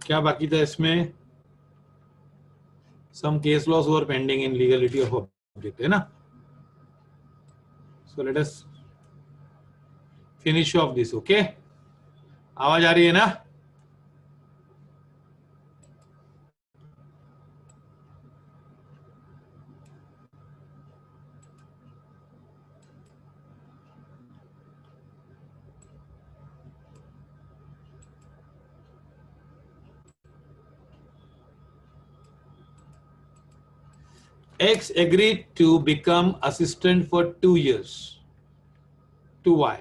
क्या बाकी था इसमें? Some case laws were pending in legality of object, है ना? So let us finish off this, okay? आवाज आ रही है ना? X agreed to become assistant for 2 years to Y.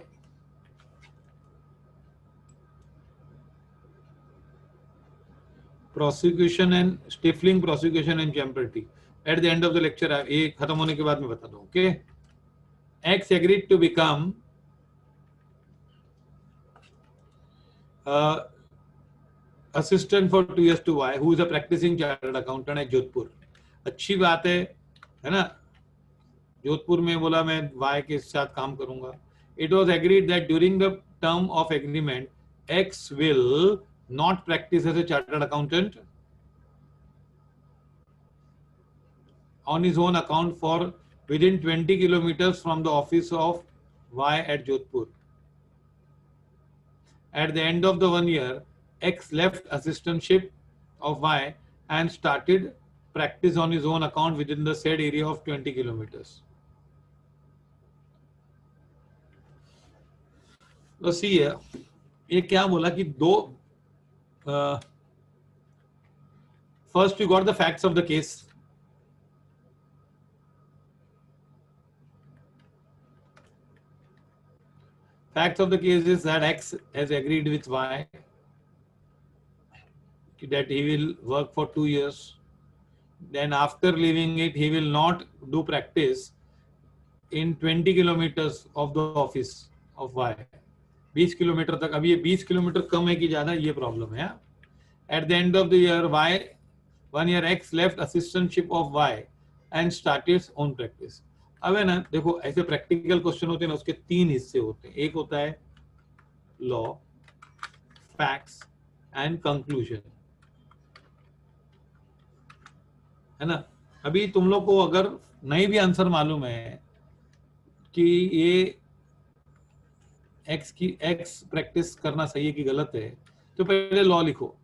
Prosecution and stifling prosecution and champerty. At the end of the lecture, ये खत्म होने के बाद मैं बता दूं, okay? X agreed to become assistant for 2 years to Y, who is a practicing chartered accountant at Jodhpur. अच्छी बात है ना? जोधपुर में बोला मैं वाई के साथ काम करूंगा. It was agreed that during the term of agreement, X will not practice as a chartered accountant on his own account for within 20 kilometers from the office of Y at Jodhpur. At the end of the 1 year, X left assistantship of Y and started practice on his own account within the said area of 20 kilometers. तो सी है, ये क्या बोला कि दो first you got the facts of the case. Facts of the case is that X has agreed with Y that he will work for 2 years. Then after leaving it, he will not do practice in 20 kilometers of the office of Y. 20 kilometre तक. अभी ये 20 kilometre कम है कि ज्यादा, ये problem है. At the end of the year, 1 year X left assistantship of Y and started his own practice. अब है ना, देखो ऐसे प्रैक्टिकल क्वेश्चन होते हैं ना, उसके 3 हिस्से होते हैं. एक होता है लॉ, फैक्ट्स एंड कंक्लूजन, है ना. अभी तुम लोग को अगर नहीं भी आंसर मालूम है कि ये एक्स प्रैक्टिस करना सही है कि गलत है, तो पहले लॉ लिखो.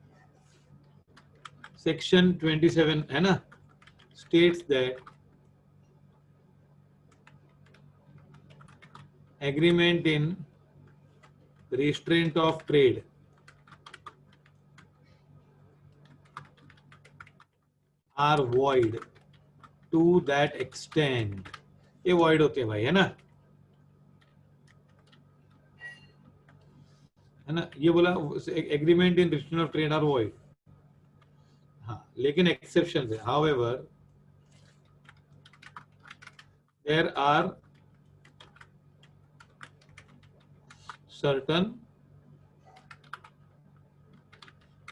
सेक्शन 27 है ना, states that agreement in restraint of trade are void to that extent. ये void होते हैं भाई, है ना, है ना. ये बोला agreement in restraint of trade are void. हाँ, लेकिन exceptions है. However, there are certain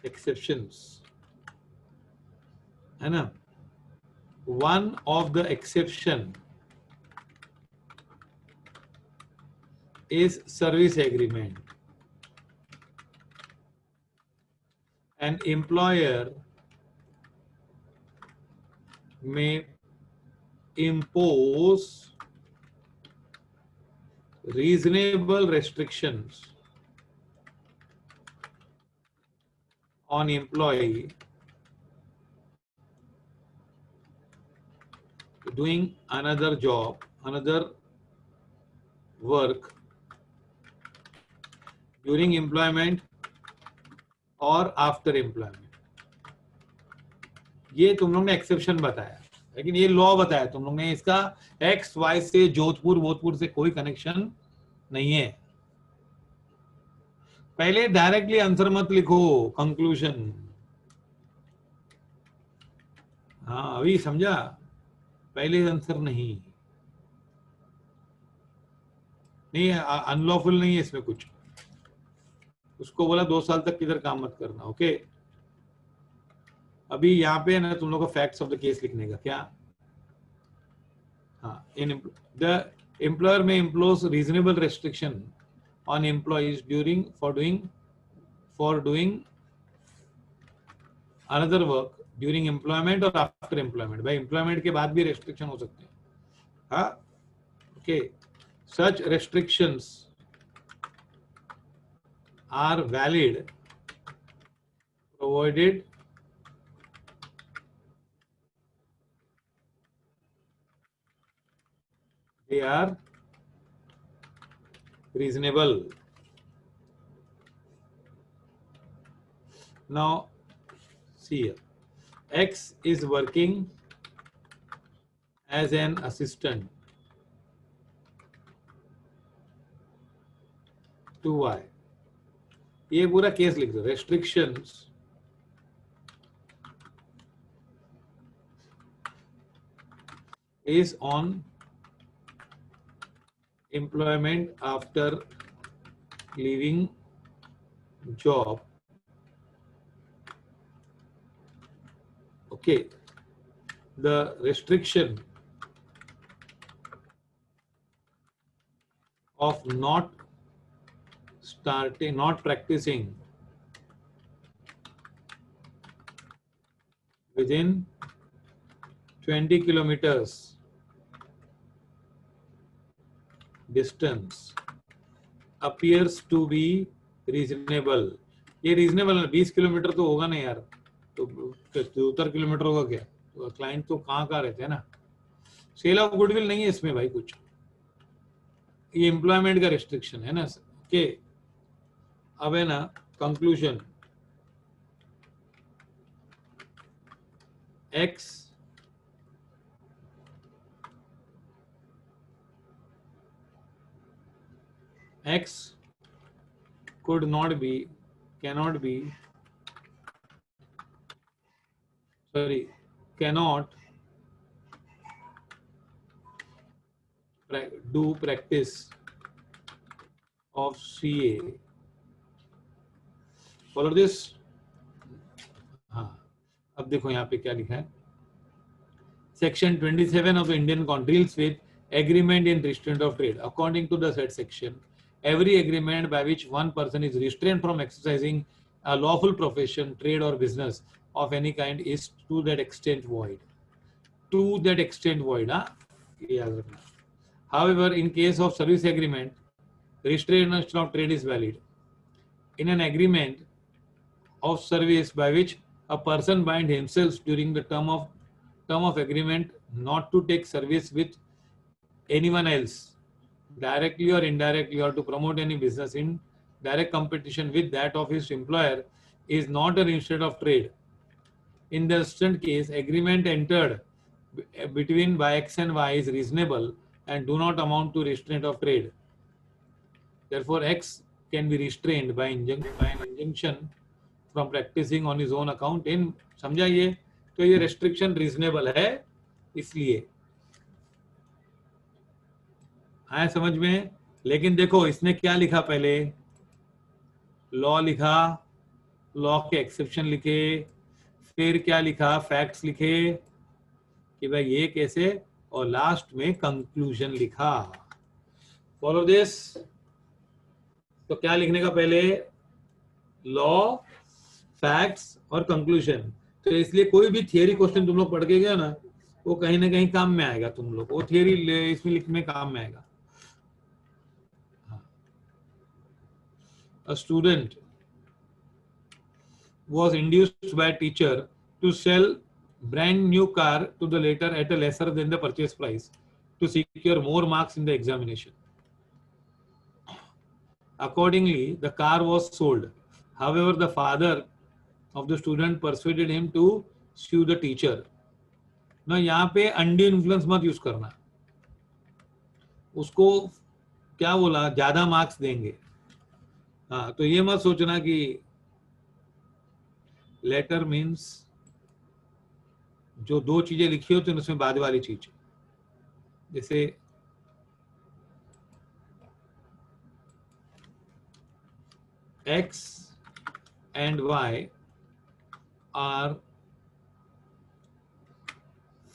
exceptions, है ना. One of the exception is service agreement. An employer may impose reasonable restrictions on employee doing another job, another work during employment or after employment. ये तुम लोग ने exception बताया, लेकिन ये law बताया तुम लोग ने. इसका एक्स वाई से जोधपुर से कोई कनेक्शन नहीं है. पहले डायरेक्टली आंसर मत लिखो, कंक्लूजन. हाँ, अभी समझा, पहले आंसर नहीं अनलॉफुल नहीं है इसमें कुछ. उसको बोला 2 साल तक किधर काम मत करना. ओके, अभी यहाँ पे ना तुम लोग को फैक्ट्स ऑफ द केस लिखने का क्या. हाँ, इन द एम्प्लॉयर में impose reasonable restriction on employees for doing another work during employment or after employment. भाई employment के बाद भी restriction हो सकते हैं. हाँ, okay. Such restrictions are valid provided they are reasonable. Now, see here. X is working as an assistant to Y. ये पूरा केस लिख दो. Restrictions is on employment after leaving job. Okay. The restriction of not practicing within 20 kilometers distance appears to be reasonable. ये reasonable है. 20 kilometre तो होगा ना यार. तो 70 किलोमीटर होगा क्या? तो क्लाइंट तो कहाँ रहते हैं ना. सेल ऑफ गुडविल नहीं है इसमें भाई कुछ. ये एम्प्लॉयमेंट का रिस्ट्रिक्शन है ना. ओके, अब है ना conclusion. X cannot be cannot do practice of CA. Follow this. हाँ, अब देखो यहाँ पे क्या लिखा है. Section 27 of the Indian Code deals with agreement in restraint of trade. According to the said section, every agreement by which one person is restrained from exercising a lawful profession, trade or business of any kind is to that extent void. To that extent void. However, in case of service agreement, restraint of trade is valid. In an agreement of service by which a person binds himself during the term of agreement not to take service with anyone else, directly or indirectly, or to promote any business in direct competition with that of his employer, is not a restraint of trade. In the instant case, agreement entered between by X and Y is reasonable and do not amount to restraint of trade. Therefore, X can be restrained by an injunction from practicing on his own account in. समझा ये? तो ये restriction reasonable है इसलिए. आया समझ में? लेकिन देखो इसने क्या लिखा पहले. लॉ लिखा, लॉ के एक्सेप्शन लिखे, फिर क्या लिखा, फैक्ट्स लिखे कि भाई ये कैसे, और लास्ट में कंक्लूजन लिखा. Follow this. तो क्या लिखने का पहले, लॉ, फैक्ट्स और कंक्लूजन. तो इसलिए कोई भी थियरी क्वेश्चन तुम लोग पढ़ के गए ना, वो कहीं ना कहीं काम में आएगा. तुम लोग वो थियरी इसमें लिखने में काम में आएगा. A student was induced by a teacher to sell brand new car to the latter at a lesser than the purchase price to secure more marks in the examination. Accordingly, the car was sold. However, the father of the student persuaded him to sue the teacher. ना यहाँ पे undue influence मत use करना. उसको क्या बोला, ज्यादा marks देंगे. हाँ, तो ये मत सोचना कि लेटर मीन्स जो दो चीजें लिखी होती हैं उसमें बाद वाली चीज. जैसे X and Y are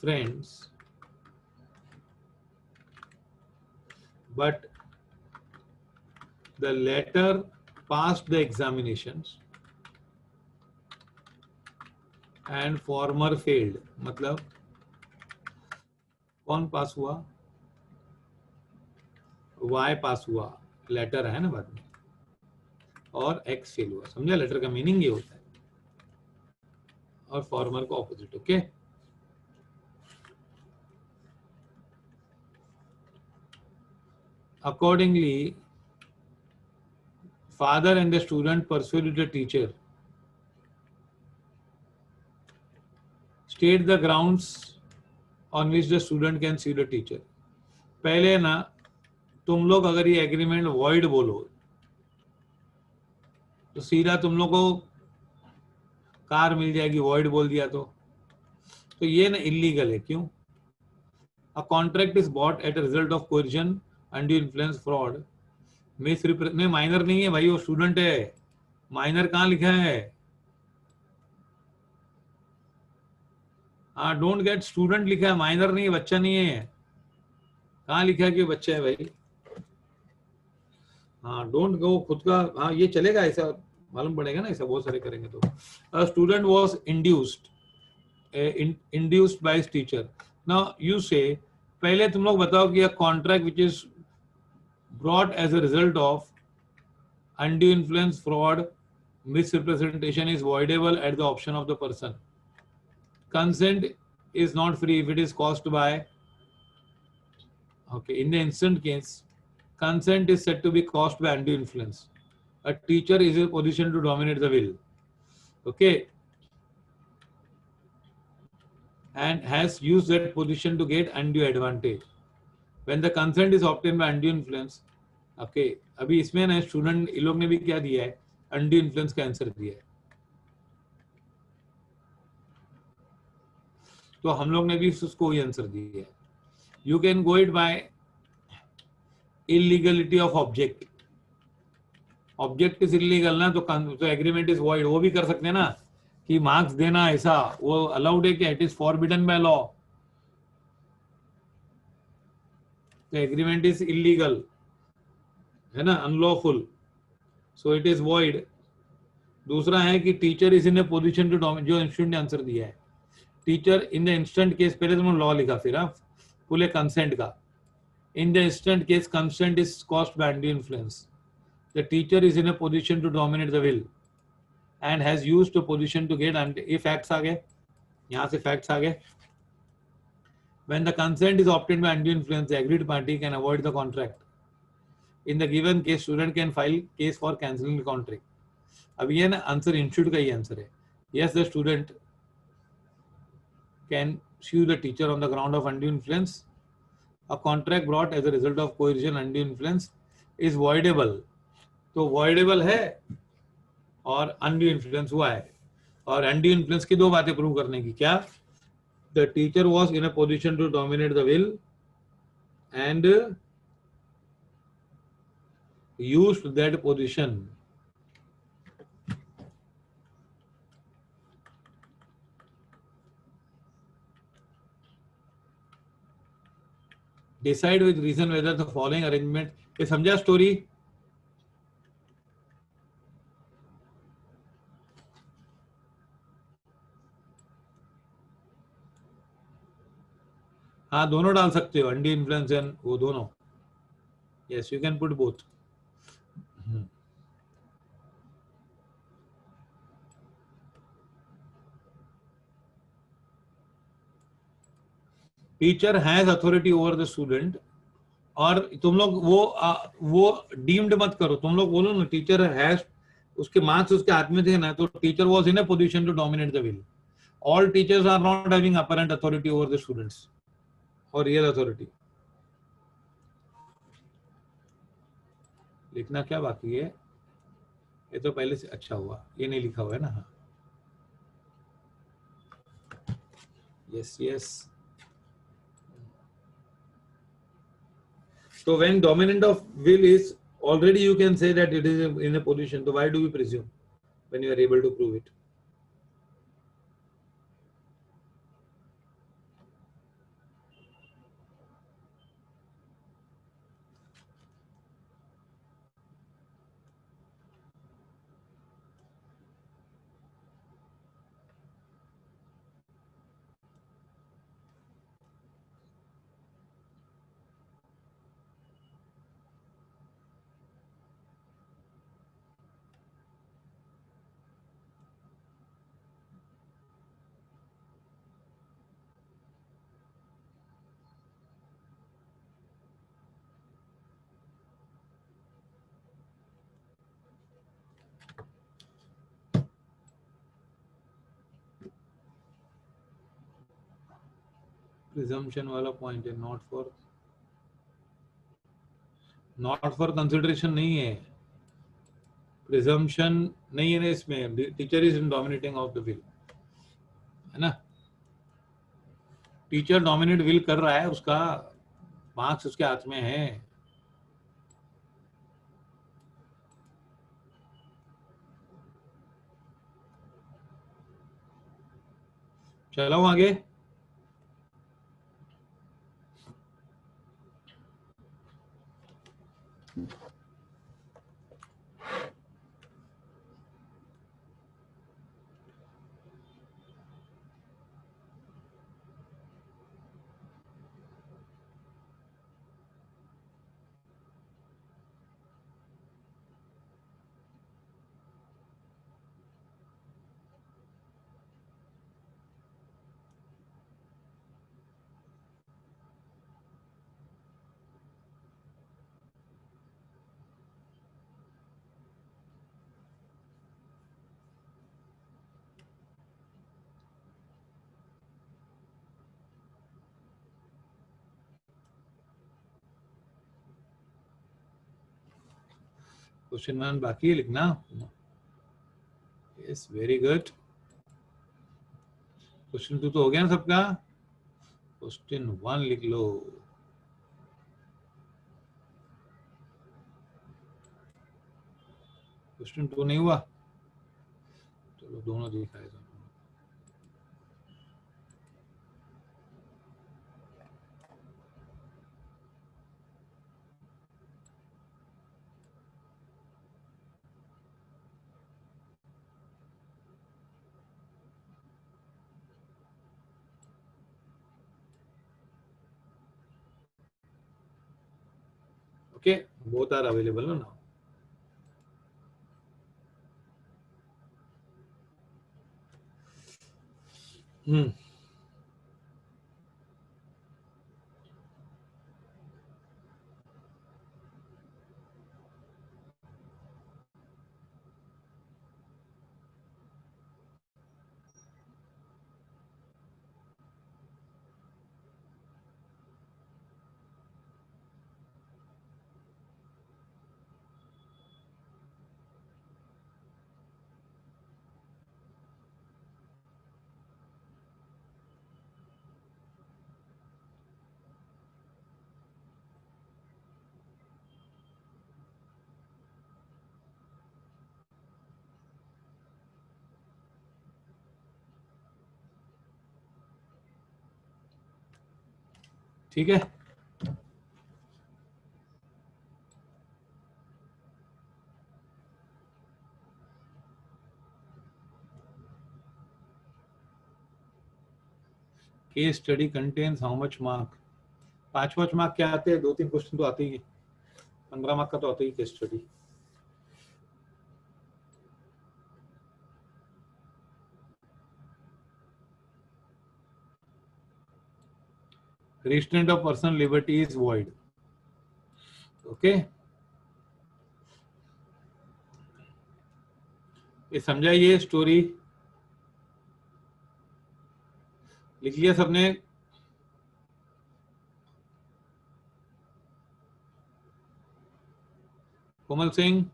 friends, but the latter passed the examinations and farmer failed, मतलब कौन पास हुआ, वाई पास हुआ, लेटर है ना बाद में, और एक्स फेल हुआ, समझा? लेटर का मीनिंग ये होता है, और फॉर्मर का opposite. Okay, accordingly father and the student persuaded the teacher, state the grounds on which the student can sue the teacher। पहले ना तुम लोग अगर ये एग्रीमेंट वॉइड बोलो तो सीधा तुम लोग को कार मिल जाएगी, वॉइड बोल दिया तो ये ना इलीगल है। क्यों? A contract is bought at result of coercion, undue influence, fraud, में माइनर नहीं है भाई, वो स्टूडेंट है। माइनर कहाँ लिखा है? हाँ, डोंट गेट स्टूडेंट लिखा है, माइनर नहीं है, बच्चा नहीं है। कहाँ लिखा है कि बच्चा है भाई? हाँ, डोंट गो खुद का। हाँ, ये चलेगा, ऐसा मालूम पड़ेगा ना, ऐसा बहुत सारे करेंगे तो। Student was induced by teacher. Now you say, पहले तुम लोग बताओ कि contract which is brought as a result of undue influence, fraud, misrepresentation is voidable at the option of the person. Consent is not free if it is caused by, okay, in the instant case, consent is said to be caused by undue influence. A teacher is in a position to dominate the will, okay, and has used that position to get undue advantage. When the consent is obtained by undue influence, okay, अभी इसमें ना student in लोग ने भी क्या दिया है, undue influence का आंसर दिया है, तो हम लोग ने भी उसको वही आंसर दिया है। You can go it by illegality of object. Object is illegal ना, तो एग्रीमेंट इज वॉइड, वो भी कर सकते हैं ना कि मार्क्स देना, ऐसा वो अलाउड है क्या? It is forbidden by law, तो एग्रीमेंट इज इलीगल है ना, unlawful, so it is void. दूसरा है कि teacher is in a position to dominate, जो इंस्टीट्यूट ने आंसर दिया है, teacher in the instant case, पहले तुमने लॉ लिखा, फिर पूरे कंसेंट का, in the instant case consent is caused by undue influence, the teacher is in a position to dominate the will and has used a position to get, and ये facts आ गए, यहाँ से facts आ गए। When the consent is obtained by undue influence, the agreed party can avoid the contract. In the given case, student can file case for cancelling the contract. अब ये ना answer institute का ही answer है। Yes, the student can sue the teacher on the ground of undue influence. A contract brought as a result of coercion, undue influence is voidable. तो voidable है और undue influence हुआ है, और undue influence की दो बातें प्रूव करने की, क्या? The teacher was in a position to dominate the will and used that position. Decide with reason whether the following arrangement, ये समझा स्टोरी? हाँ, दोनों डाल सकते हो, अंडी इन्फ्लुएंस एंड वो दोनों। Yes, you can put both. Teacher has authority over the student, और तुम लोग वो डीम्ड मत करो, तुम लोग बोलो ना टीचर हैज, उसके मार्क्स उसके हाथ में थे ना, तो teacher was in a position to dominate the will. All teachers are not having apparent authority over the students और रियल अथॉरिटी। लिखना क्या बाकी है? ये तो पहले से अच्छा हुआ, ये नहीं लिखा हुआ है ना। हाँ, yes yes. So when dominant of will is already, you can say that it is in a position. So why do we presume when you are able to prove it? Presumption वाला point है, not for consideration नहीं है, presumption नहीं है ना इसमें, teacher is dominating of the will, है ना, टीचर डोमिनेट विल कर रहा है, उसका मार्क्स उसके हाथ में है। चलो आगे। क्वेश्चन 1 बाकी है लिखना। Yes, very good. क्वेश्चन 2 तो हो गया ना सबका, क्वेश्चन 1 लिख लो। क्वेश्चन 2 नहीं हुआ, चलो दोनों दिखाए। Okay, both are available now. ठीक है, case study contains how much mark? 5 mark क्या आते हैं, 2-3 क्वेश्चन तो आते ही है, 15 मार्क का तो आता ही case study. restraint of personal liberty is void. Okay, ये समझा, ये स्टोरी लिख लिया सबने? कोमल सिंह,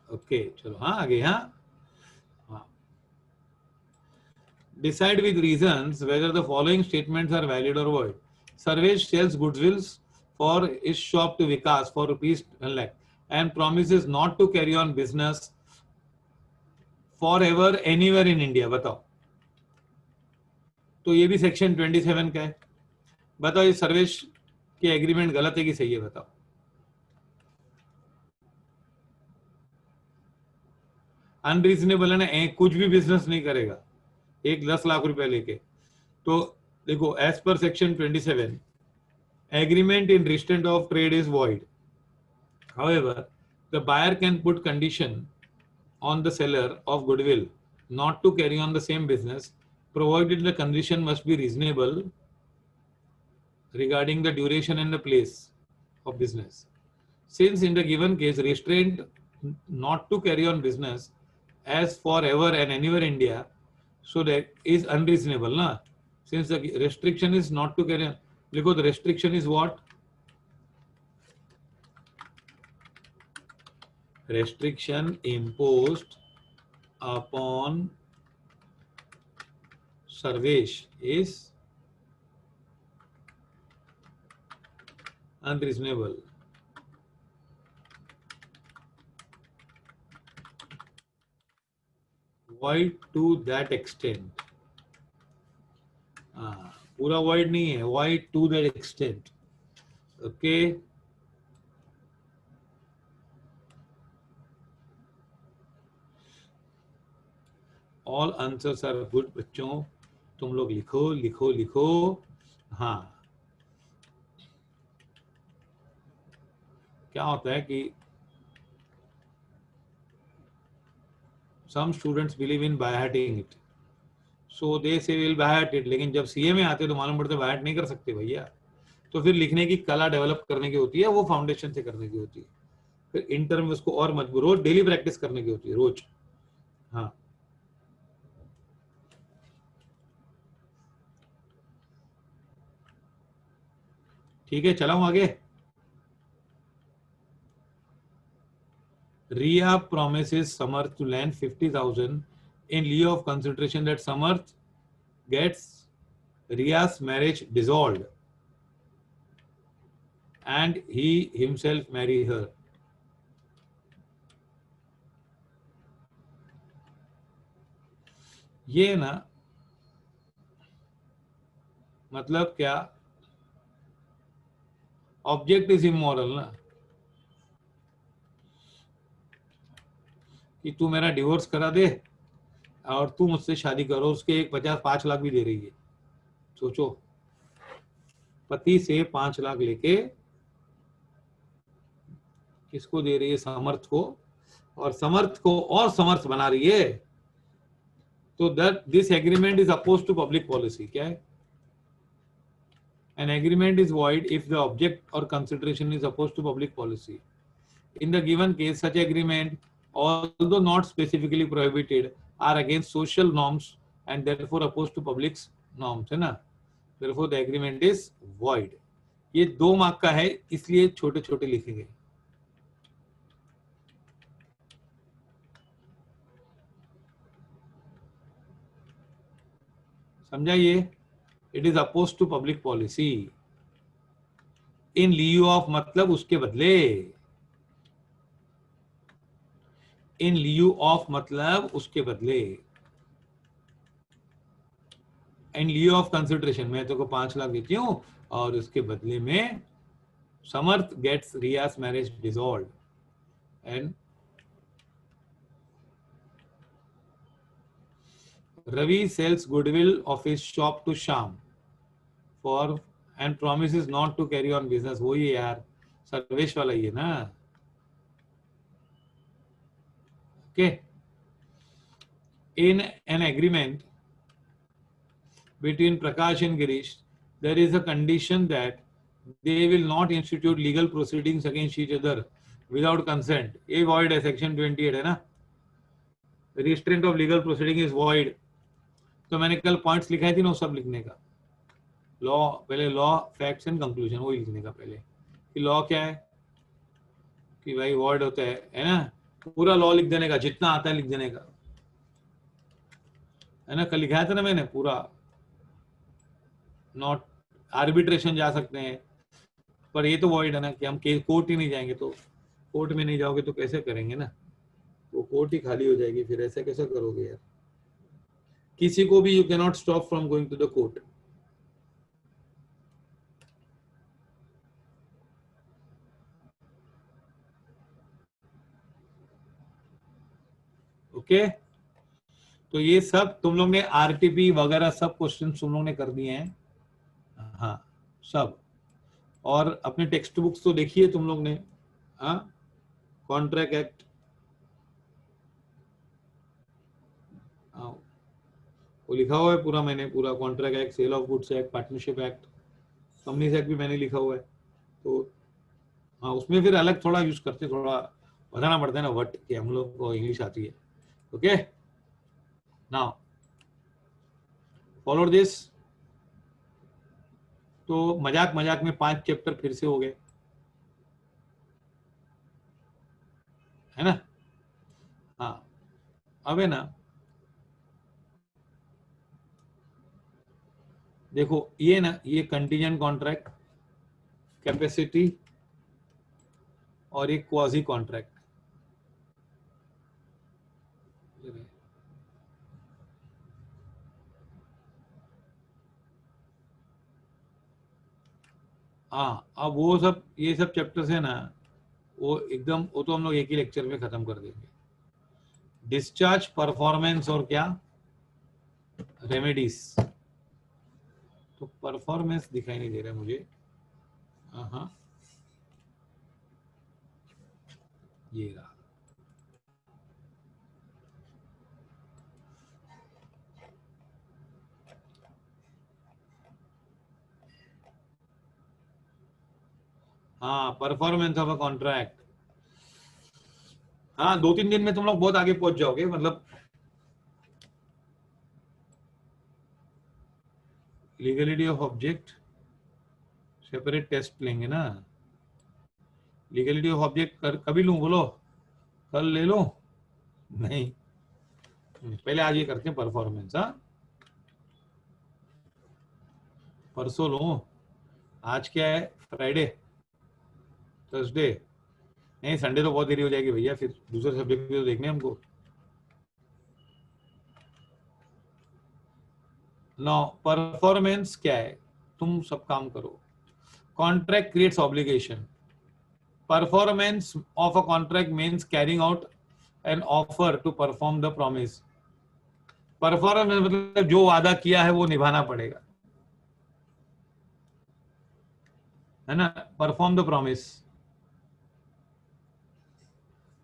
ओके चलो हाँ आगे। हाँ, decide with reasons whether the following statements are valid or void. Sarvesh sells goodwills for his shop to Vikas for rupees 1 lakh and promises not to carry on business forever anywhere in India. बताओ, तो ये भी section 27 का है। बताओ ये सर्वेश की agreement गलत है कि सही है? बताओ। अनरीजनेबल है ना, कुछ भी बिजनेस नहीं करेगा, 10 लाख रुपए लेके। तो देखो, as per section 27, agreement in restraint of trade is void. However, the buyer can put condition on the seller of goodwill not to carry on the same business, provided the condition must be reasonable regarding the duration and the place of business. Since in the given case restraint not to carry on business as forever and anywhere in India, so that is unreasonable, na? Since the restriction is not to carry on, because the restriction is what? Restriction imposed upon Sarvesh is unreasonable. Void to that extent. पूरा void नहीं है, void to that extent. Okay. All answers are good बच्चों, तुम लोग लिखो लिखो लिखो. हाँ, क्या होता है कि some students believe in by-hearting it, so they say will by-heart it. लेकिन जब सीए में आते तो मालूम पड़ता है by-heart नहीं कर सकते भैया. तो फिर लिखने की कला डेवलप करने की होती है, वो फाउंडेशन से करने की होती है. फिर इंटर में उसको और मजबूत रोज डेली प्रैक्टिस करने की होती है, रोज. हाँ, ठीक है, चलाऊं आगे. Riya promises Samarth to lend 50,000 in lieu of consideration that Samarth gets Riya's marriage dissolved and he himself marry her. ये ना मतलब क्या, ऑब्जेक्ट इज इमोरल ना, कि तू मेरा डिवोर्स करा दे और तू मुझसे शादी करो, उसके एक 5 लाख भी दे रही है. सोचो, पति से 5 लाख लेके किसको दे रही है? समर्थ को, और समर्थ को और समर्थ बना रही है. तो that this agreement is oppose to public policy. क्या है? An agreement is void if the object or consideration is opposed to public policy. In the given case, such agreement, although not specifically prohibited, are against social norms and therefore opposed to public norms, है ना? Therefore, the agreement is void. ये 2 mark का है, इसलिए छोटे छोटे लिखेंगे. समझा ये? It is opposed to public policy. In lieu of मतलब उसके बदले. In lieu of मतलब उसके बदले. In lieu of consideration, मैं तो को 5 लाख देती हूँ और उसके बदले में समर्थ gets Riya's marriage dissolved and Ravi sells goodwill of his shop to Sham for and promises not to carry on business. वही है यार, सर्वेश वाला ही है ना. Okay. In an agreement between Prakash and Girish, there is a condition that they will not institute legal proceedings against each other without consent. ये void है, section 28 है ना. Restraint of legal proceeding is void. तो मैंने कल points लिखाई थी ना, सब लिखने का. लॉ पहले, लॉ, फैक्ट्स एंड कंक्लूजन, वही लिखने का पहले. कि लॉ क्या है कि भाई void होता है ना. पूरा लॉ लिख देने का, जितना आता है लिख देने का, है ना. कल लिखाया था ना मैंने पूरा. नॉट आर्बिट्रेशन जा सकते हैं, पर ये तो वॉइड है ना कि हम कोर्ट ही नहीं जाएंगे. तो कोर्ट में नहीं जाओगे तो कैसे करेंगे ना, वो कोर्ट ही खाली हो जाएगी. फिर ऐसे कैसे करोगे यार? किसी को भी you can not stop from going to the court. Okay, तो ये सब तुम लोग ने आरटीपी वगैरह सब क्वेश्चन तुम लोग ने कर दिए हैं. हाँ, सब. और अपने टेक्स्ट बुक्स तो देखिए तुम लोग ने. हाँ, कॉन्ट्रैक्ट एक्ट, वो लिखा हुआ है पूरा मैंने, पूरा contract act, sale of goods act, partnership act, companies act भी मैंने लिखा हुआ है. तो हाँ, उसमें फिर अलग थोड़ा यूज करते, थोड़ा बताना पड़ता है ना वट, कि हम लोग को इंग्लिश आती है. Okay, now follow this. तो मजाक मजाक में 5 चैप्टर फिर से हो गए, है ना. हाँ, अब है ना, देखो ये ना, ये कंटीजेंट कॉन्ट्रैक्ट, कैपेसिटी और एक क्वाजी कॉन्ट्रैक्ट. हाँ, अब वो सब, ये सब चैप्टर्स है ना, वो एकदम, वो तो हम लोग एक ही लेक्चर में खत्म कर देंगे. डिस्चार्ज, परफॉर्मेंस और क्या, रेमेडीज. तो परफॉर्मेंस दिखाई नहीं दे रहा मुझे. हाँ, ये रहा. हाँ, परफॉर्मेंस ऑफ अ कॉन्ट्रैक्ट. हाँ, 2-3 दिन में तुम लोग बहुत आगे पहुंच जाओगे. मतलब legality of object, separate test लेंगे ना. लीगलिटी ऑफ ऑब्जेक्ट कभी लूं, बोलो, कल ले लो. नहीं, पहले आज ये करते हैं परफॉर्मेंस. हाँ, परसों लो. आज क्या है, फ्राइडे, थर्सडे. नहीं, संडे तो बहुत देरी हो जाएगी भैया, फिर दूसरे सब्जेक्ट भी तो देखने हैं हमको. नो, परफॉर्मेंस क्या है, तुम सब काम करो. Contract creates obligation. Performance of a contract means carrying out an offer to perform the promise. Performance मतलब जो वादा किया है वो निभाना पड़ेगा, है ना. Perform the promise.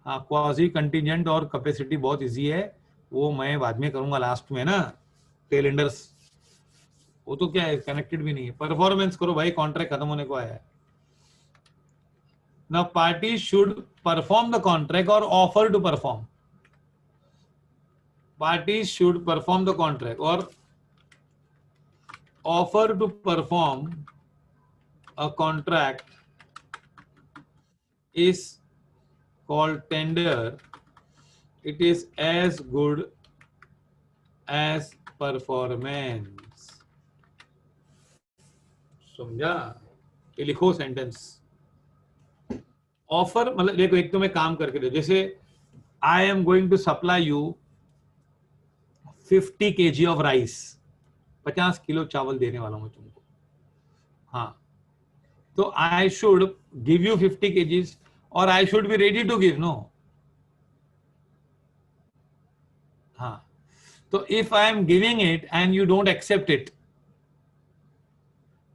हाँ, क्वाजी कंटीजेंट और कैपेसिटी बहुत इजी है, वो मैं बाद में करूंगा लास्ट में ना. टेलेंडर्स, वो तो क्या है, कनेक्टेड भी नहीं है. परफॉर्मेंस करो भाई, कॉन्ट्रैक्ट खत्म होने को आया है. Now party should perform the contract or offer to perform. Party should perform the contract or offer to perform a contract is called tender. It is as good as performance. समझा. ये लिखो sentence. Offer मतलब देखो, एक तो मैं काम करके दो, जैसे I am going to supply you 50 kg of rice. 50 kilo चावल देने वाला हूं तुमको. हाँ, तो I should give you 50 kgs और I should be ready to give. No. हाँ, तो if I am giving it and you don't accept it,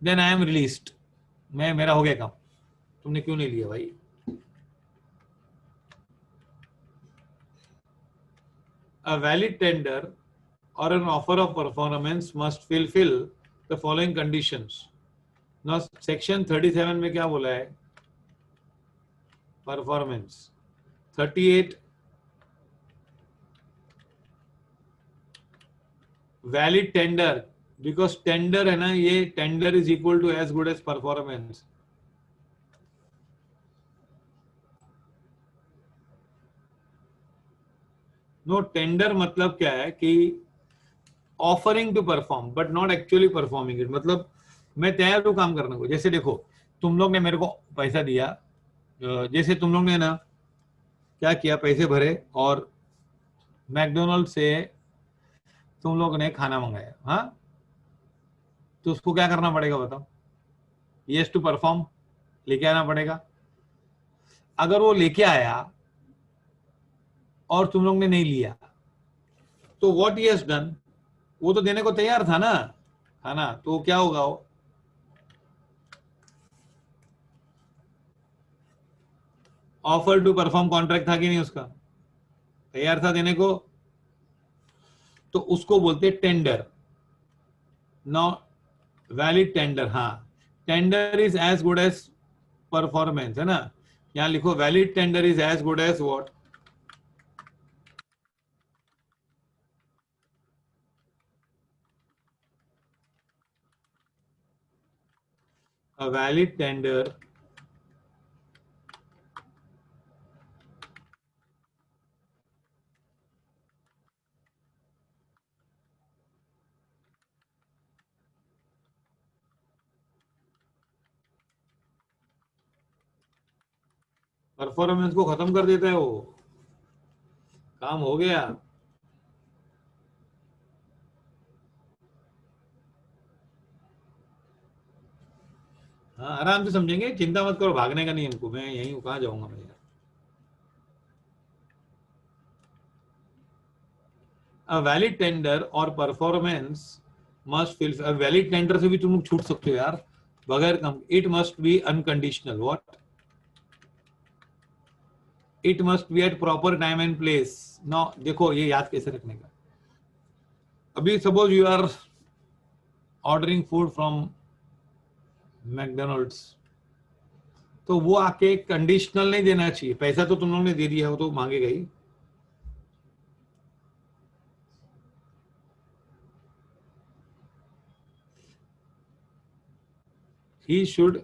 then I am released. मेरा हो गया काम, तुमने क्यों नहीं लिया भाई. A valid tender or an offer of performance must fulfill the following conditions. Now, section 37 में क्या बोला है, performance. 38 valid tender, because tender है ना, ये tender is equal to as good as performance. No, tender मतलब क्या है कि offering to perform but not actually performing it. मतलब मैं तैयार हूं काम करने को. जैसे देखो, तुम लोग ने मेरे को पैसा दिया, जैसे तुम लोग ने ना क्या किया, पैसे भरे और मैकडोनल्ड से तुम लोग ने खाना मंगाया. हाँ, तो उसको क्या करना पड़ेगा बताओ. यस टू परफॉर्म, लेके आना पड़ेगा. अगर वो लेके आया और तुम लोग ने नहीं लिया, तो व्हाट ही हैज डन, वो तो देने को तैयार था ना खाना, तो क्या होगा, वो ऑफर टू परफॉर्म कॉन्ट्रैक्ट था कि नहीं, उसका तैयार था देने को, तो उसको बोलते टेंडर. No, valid tender. हाँ, tender is as good as performance, है ना. यहाँ लिखो valid tender is as good as what. A valid tender परफॉर्मेंस को खत्म कर देता है वो. काम हो गया. हाँ, आराम से समझेंगे, चिंता मत करो, भागने का नहीं हमको. मैं यहीं हूँ, कहाँ जाऊंगा मैं. A valid tender or performance must fulfill. A valid tender से भी तुम लोग छूट सकते हो यार, बगैर कम. It must be unconditional. What? It must be at proper time and place. Now देखो ये याद कैसे रखने का. अभी suppose you are ordering food from McDonald's, तो वो आके कंडीशनल नहीं देना चाहिए. पैसा तो तुम लोगों ने दे दिया, वो तो मांगेगा ही. He should,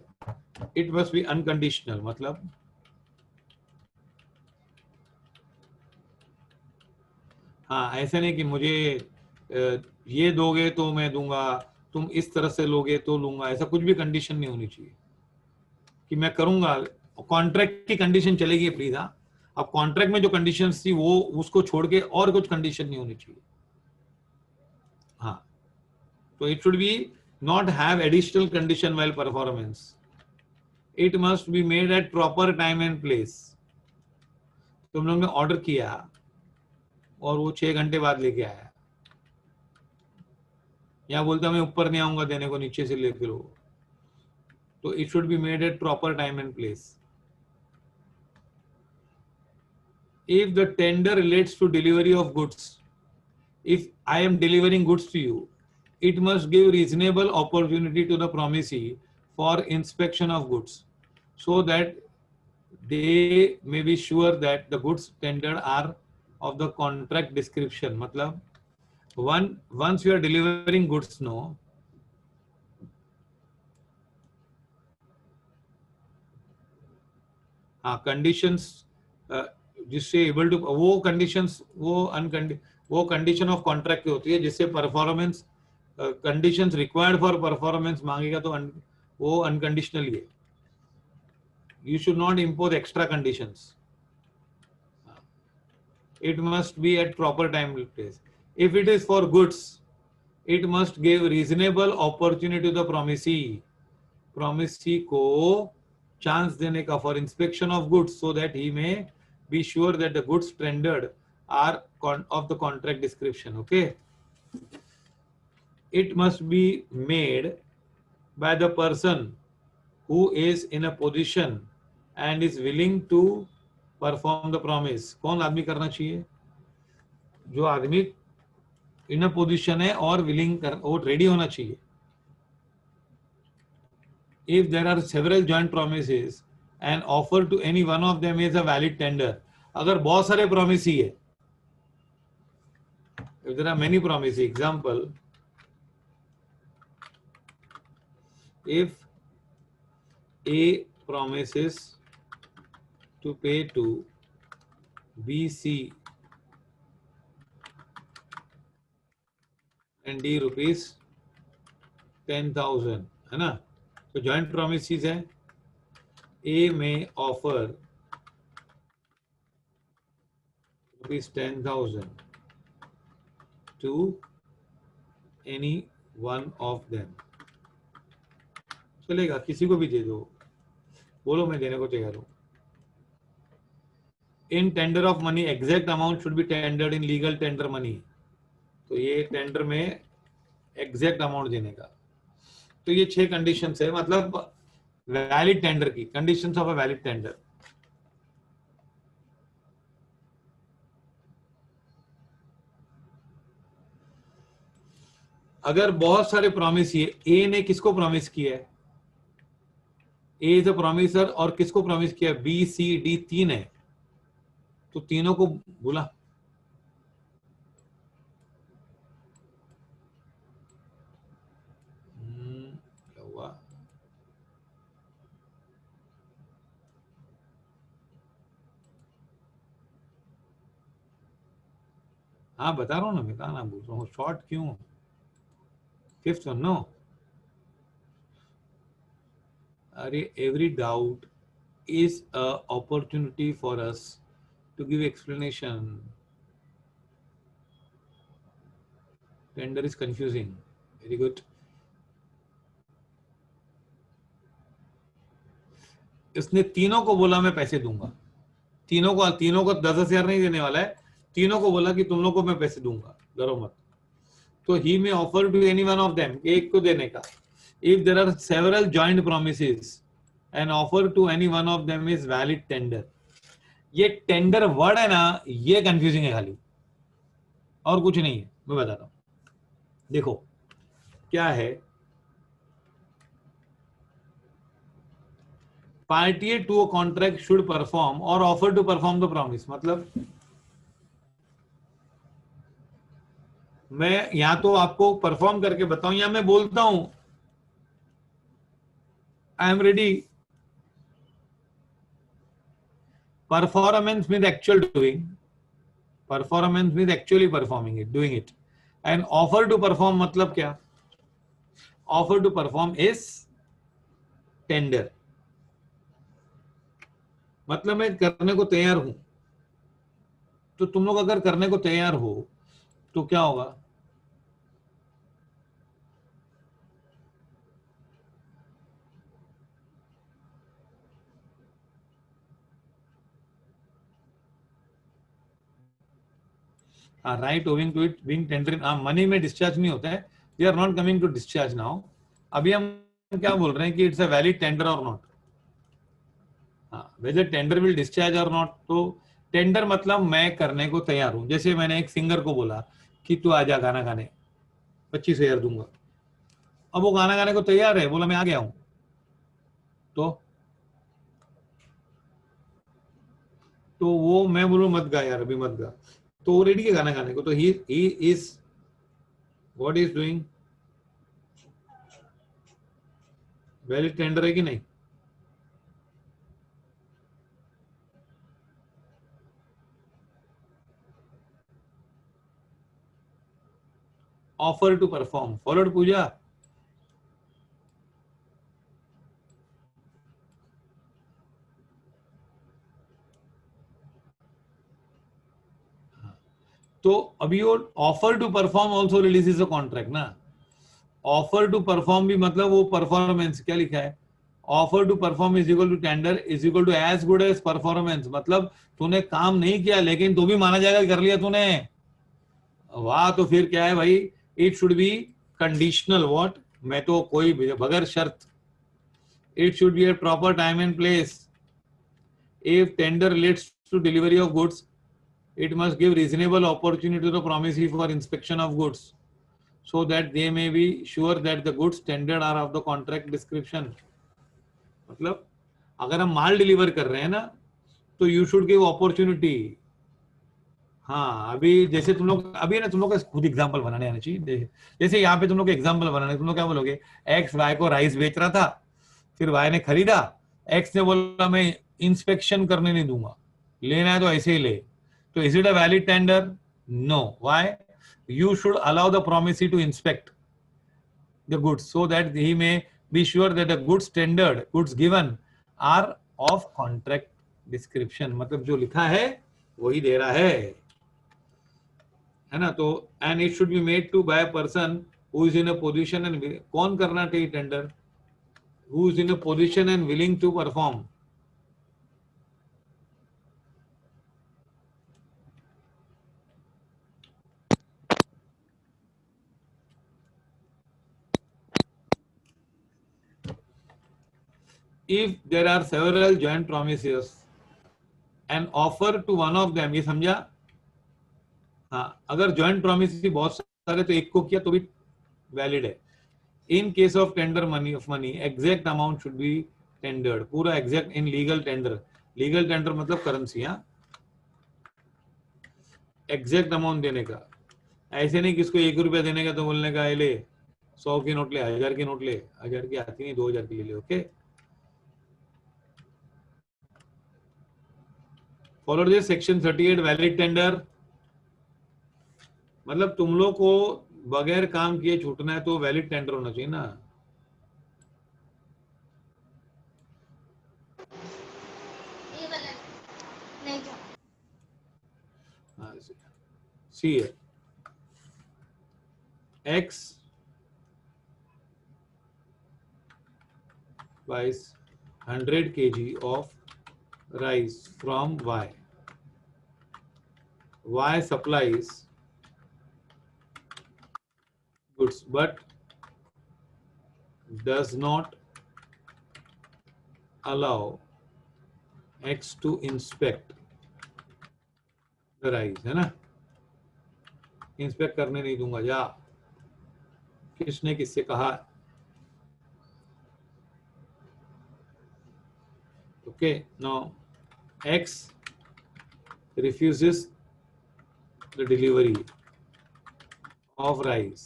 it must be unconditional. मतलब हाँ, ऐसे नहीं कि मुझे ये दोगे तो मैं दूंगा, तुम इस तरह से लोगे तो लूंगा, ऐसा कुछ भी कंडीशन नहीं होनी चाहिए कि मैं करूंगा. कॉन्ट्रैक्ट की कंडीशन चलेगी प्लीज. हाँ, अब कॉन्ट्रैक्ट में जो कंडीशंस थी वो उसको छोड़ के और कुछ कंडीशन नहीं होनी चाहिए. हाँ, तो it should B not have additional condition while performance. It must be made at proper time and place. तुम लोग ने ऑर्डर किया और वो 6 घंटे बाद लेके आया, या बोलता मैं ऊपर नहीं आऊंगा देने को, नीचे से लेके लो. तो it should be made at proper time and place. If the tender relates to delivery of goods, if I am delivering goods to you, it must give reasonable opportunity to the promisee for inspection of goods, so that they may be sure that the goods tendered are of the contract description. मतलब once you are delivering goods, no, हाँ, conditions जिससे able to, वो conditions वो condition of contract की होती है जिससे performance conditions required for performance मांगेगा तो वो अनकंडीशनल है. You should not impose extra conditions. It must be at proper time place. If it is for goods, it must give reasonable opportunity to the promisee को chance देने का for inspection of goods, so that he may be sure that the goods tendered are of the contract description. Okay. It must be made by the person who is in a position and is willing to perform the promise. कौन आदमी करना चाहिए? जो आदमी इन a position है और willing कर, वो रेडी होना चाहिए. If there are several joint promises and offer to any one of them is a valid tender. अगर बहुत सारे promise ही है, if there are many promises, example, if A promises to pay to B, C and D rupees 10,000, है ना. तो joint promises है. A may offer rupees 10,000 to any one of them. चलेगा, किसी को भी दे दो, बोलो मैं देने को तैयार हूं. In tender of money exact amount should be tendered in legal tender money. तो ये टेंडर में एग्जैक्ट अमाउंट देने का. तो ये 6 कंडीशंस है, मतलब वैलिड टेंडर की conditions of a valid tender. अगर बहुत सारे प्रॉमिस, ये ए ने किसको प्रॉमिस किया है? ए इज अ प्रॉमिसर और किसको प्रॉमिस किया, बी सी डी तीन है, तो तीनों को बुला। क्या हुआ, हाँ बता रहा हूँ ना मैं, कहा ना बोल रहा हूँ, शॉर्ट क्यों, फिफ्थ वन नो। अरे every doubt is a opportunity for us to give explanation. Tender is confusing. Very good. इसने तीनों को बोला मैं पैसे दूंगा, तीनों को 10,000 नहीं देने वाला है, तीनों को बोला कि तुम लोग को मैं पैसे दूंगा, डरो मत। तो he may offer to any one of them, एक को देने का। If there are several joint promises, an offer to any one of them is valid tender. ये टेंडर वर्ड है ना, ये कंफ्यूजिंग है खाली, और कुछ नहीं है। मैं बताता हूं, देखो क्या है, party to a contract should perform or offer to perform the promise. मतलब मैं या तो आपको परफॉर्म करके बताऊं या मैं बोलता हूं I am ready. Performance mean actual doing, performance mean actually performing it, doing it. And offer to perform मतलब क्या, offer to perform is tender, मतलब मैं करने को तैयार हूं। तो तुम लोग अगर करने को तैयार हो तो क्या होगा, right owing to it being tender, money में डिस्चार्ज नहीं होता है, we are not coming to discharge now. अभी हम क्या बोल रहे हैं कि इट्स अ वैलिड टेंडर और not, whether tender will discharge और नॉट। तो टेंडर मतलब मैं करने को तैयार हूं। जैसे मैंने एक सिंगर को बोला कि तू आजा गाना गाने, 25,000 दूंगा। अब वो गाना गाने को तैयार है, बोला मैं आ गया हूं, तो वो मैं बोलूं मत गा यार, अभी मत गा, तो वो रेडी है गाना गाने को। तो he is what is doing, valid tender है कि नहीं। ऑफर टू परफॉर्म, फॉलोड पूजा। तो अभी वो offer to perform also releases a contract ना। ऑफर टू परफॉर्म भी मतलब वो परफॉर्मेंस, क्या लिखा है, offer to perform is equal to tender is equal to as good as performance. मतलब तूने काम नहीं किया लेकिन तो भी माना जाएगा कर लिया तूने, वाह। तो फिर क्या है भाई, it should be conditional. What, मैं तो कोई बगैर शर्त, it should be at proper time and place. If tender relates to delivery of goods, it must give reasonable opportunity to the promisee for inspection of goods so that they may be sure that the goods tendered are of the contract description. मतलब अगर हम माल deliver कर रहे हैं ना, तो you should give opportunity. हाँ अभी जैसे तुम लोग, अभी ना तुम लोग का खुद एग्जांपल बनाने आना चाहिए। जैसे यहाँ पे तुम लोग एग्जांपल बनाने, तुम लोग क्या बोलोगे, एक्स वाई को राइस बेच रहा था, फिर वाई ने खरीदा, एक्स ने बोला मैं इंस्पेक्शन करने नहीं दूंगा, लेना है तो ऐसे ही ले। तो is it a valid tender? No. Why? You should allow the promisee to inspect the goods so that he may be sure that the goods tendered, goods given are of contract description. मतलब जो लिखा है वही दे रहा है ना। तो and it should be made to by a person who is in a position and कौन करना चाहिए tender, who is in a position and willing to perform. If there are several joint promises and offer to one of them, ये समझा। हाँ अगर joint promise बहुत सारे तो एक को किया तो भी वैलिड है। इन case of tender money of money exact amount should B tendered, पूरा exact in legal tender. Legal tender मतलब करेंसी, हाँ, एग्जैक्ट अमाउंट देने का. ऐसे नहीं किसको 1 रुपया देने का तो बोलने का ले 100 की नोट ले, 1000 की नोट ले, 1000 की आती नहीं 2000 की ले ले. Okay, follow this section 38 valid tender. मतलब तुम लोग को बगैर काम किए छूटना है तो वैलिड टेंडर होना चाहिए ना. ये वाला नहीं जो सी है X buys 100 kg of rice from Y. Y supplies goods but does not allow X to inspect the rice, है ना. इंस्पेक्ट करने नहीं दूंगा, जा. किसने किससे कहा? Okay, now X refuses the delivery of rice.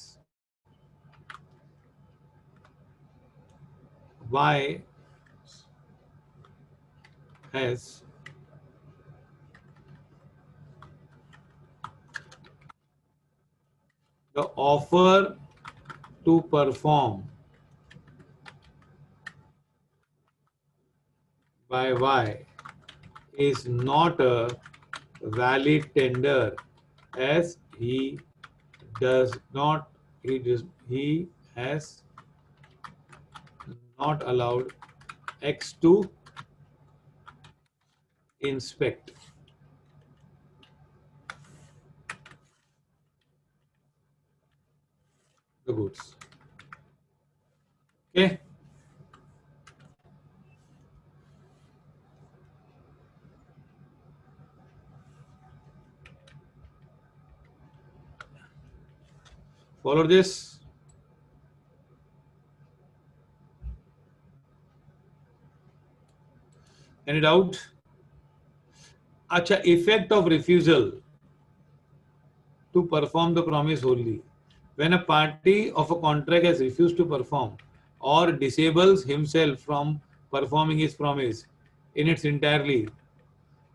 Y has the offer to perform by Y is not a valid tender as he has not allowed X to inspect the goods. Okay. Follow this. Any doubt? Acha, effect of refusal to perform the promise wholly. When a party of a contract has refused to perform or disables himself from performing his promise in its entirely,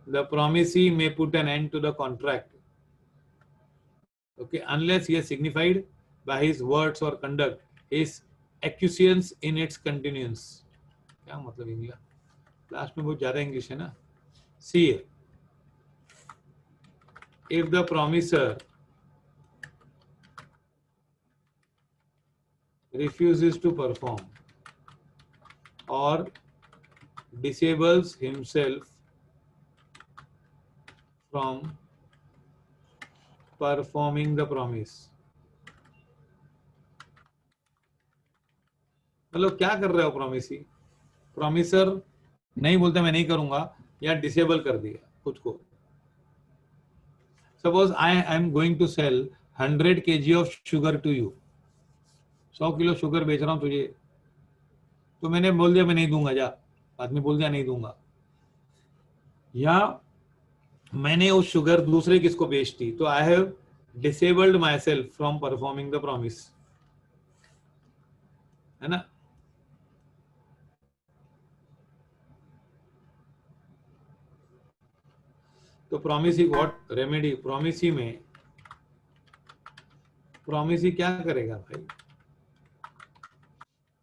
the promisee may put an end to the contract. Okay, unless he has signified by his words or conduct his acquiescence in its continuance. क्या मतलब English? Last में बहुत ज्यादा English है ना. See, if the promiser refuses to perform or disables himself from performing the promise, मतलब क्या कर रहे हो प्रोमिसी? प्रोमिसर नहीं बोलता मैं नहीं करूंगा या डिसेबल कर दिया खुद को. Suppose I am going to sell 100 kg of sugar to you. 100 kilo sugar बेच रहा हूं तुझे, तो मैंने बोल दिया मैं नहीं दूंगा, जा. आदमी बोल दिया नहीं दूंगा, या मैंने उस शुगर दूसरे किसको बेच दी, तो I have disabled myself from performing the promise, है ना. तो प्रॉमिसी व्हाट रेमेडी? प्रॉमिसी में प्रॉमिसी क्या करेगा भाई?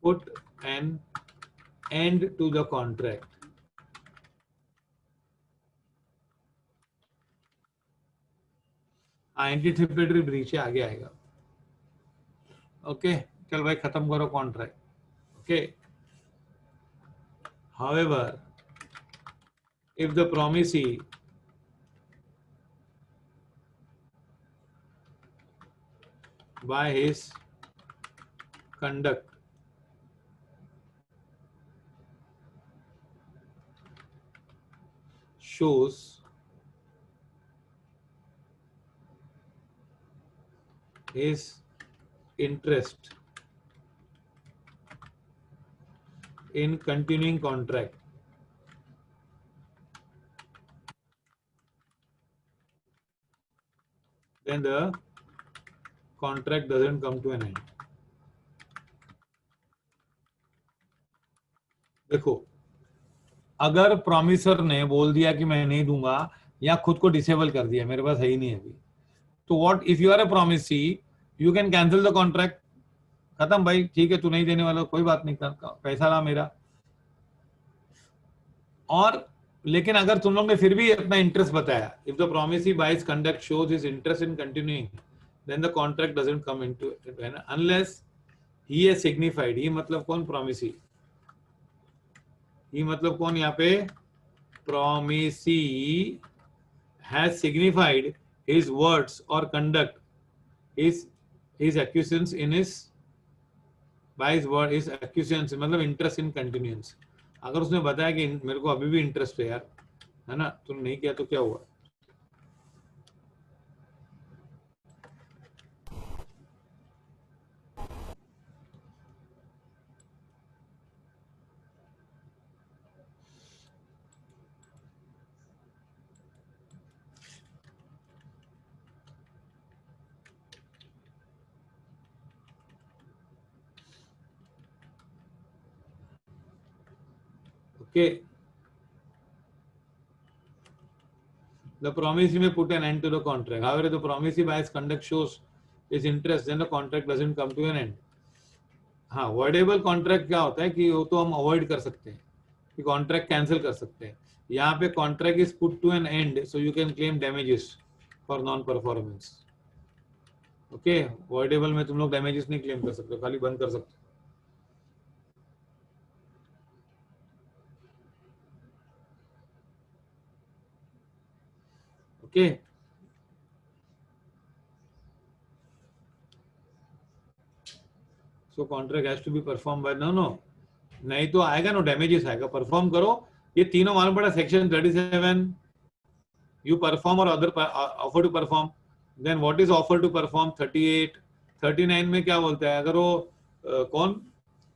Put an end to the contract. Anticipatory breach है, आगे आएगा. ओके, चल भाई खत्म करो contract. Okay, however if the promisee by his conduct shows his interest in continuing contract, then the contract doesn't come to an end. देखो, अगर promiser ने बोल दिया कि मैं नहीं दूंगा या खुद को डिसेबल कर दिया, मेरे पास है ही नहीं अभी, तो what if you are a promisee, you can cancel the contract, खत्म भाई, ठीक है तू नहीं देने वाला, कोई बात नहीं, पैसा ला मेरा। और लेकिन अगर तुम लोग ने फिर भी अपना इंटरेस्ट बताया, if the promisee by his conduct shows his interest in continuing, then the contract doesn't come into unless he has signified. He मतलब कौन? प्रॉमिसी। ही मतलब कौन यहाँ पे? Promisee has signified his words or conduct his acquiescence in his by his word, his acquiescence मतलब interest in continuance. अगर उसने बताया कि मेरे को अभी भी इंटरेस्ट है यार, है ना, तुमने नहीं किया तो क्या हुआ? Okay, the promisee may put an end to the contract. However, the promisee by his conduct shows his interest, then the contract doesn't come to an end. हाँ, वर्डेबल कॉन्ट्रैक्ट क्या होता है कि वो तो हम अवॉइड कर सकते हैं, कि कॉन्ट्रैक्ट कैंसिल कर सकते हैं। यहाँ पे contract is put to an end, so you can claim damages for non performance. Okay, voidable में तुम लोग डैमेजेस नहीं क्लेम कर सकते, खाली बंद कर सकते। Okay, so contract has to be perform by, no नहीं तो आएगा नो डैमेजेस आएगा। परफॉर्म करो, ये तीनों मालूम पड़ा, सेक्शन 37 यू परफॉर्म और other offer to perform, then what is offer to perform 38, 39 में क्या बोलता है? अगर वो कौन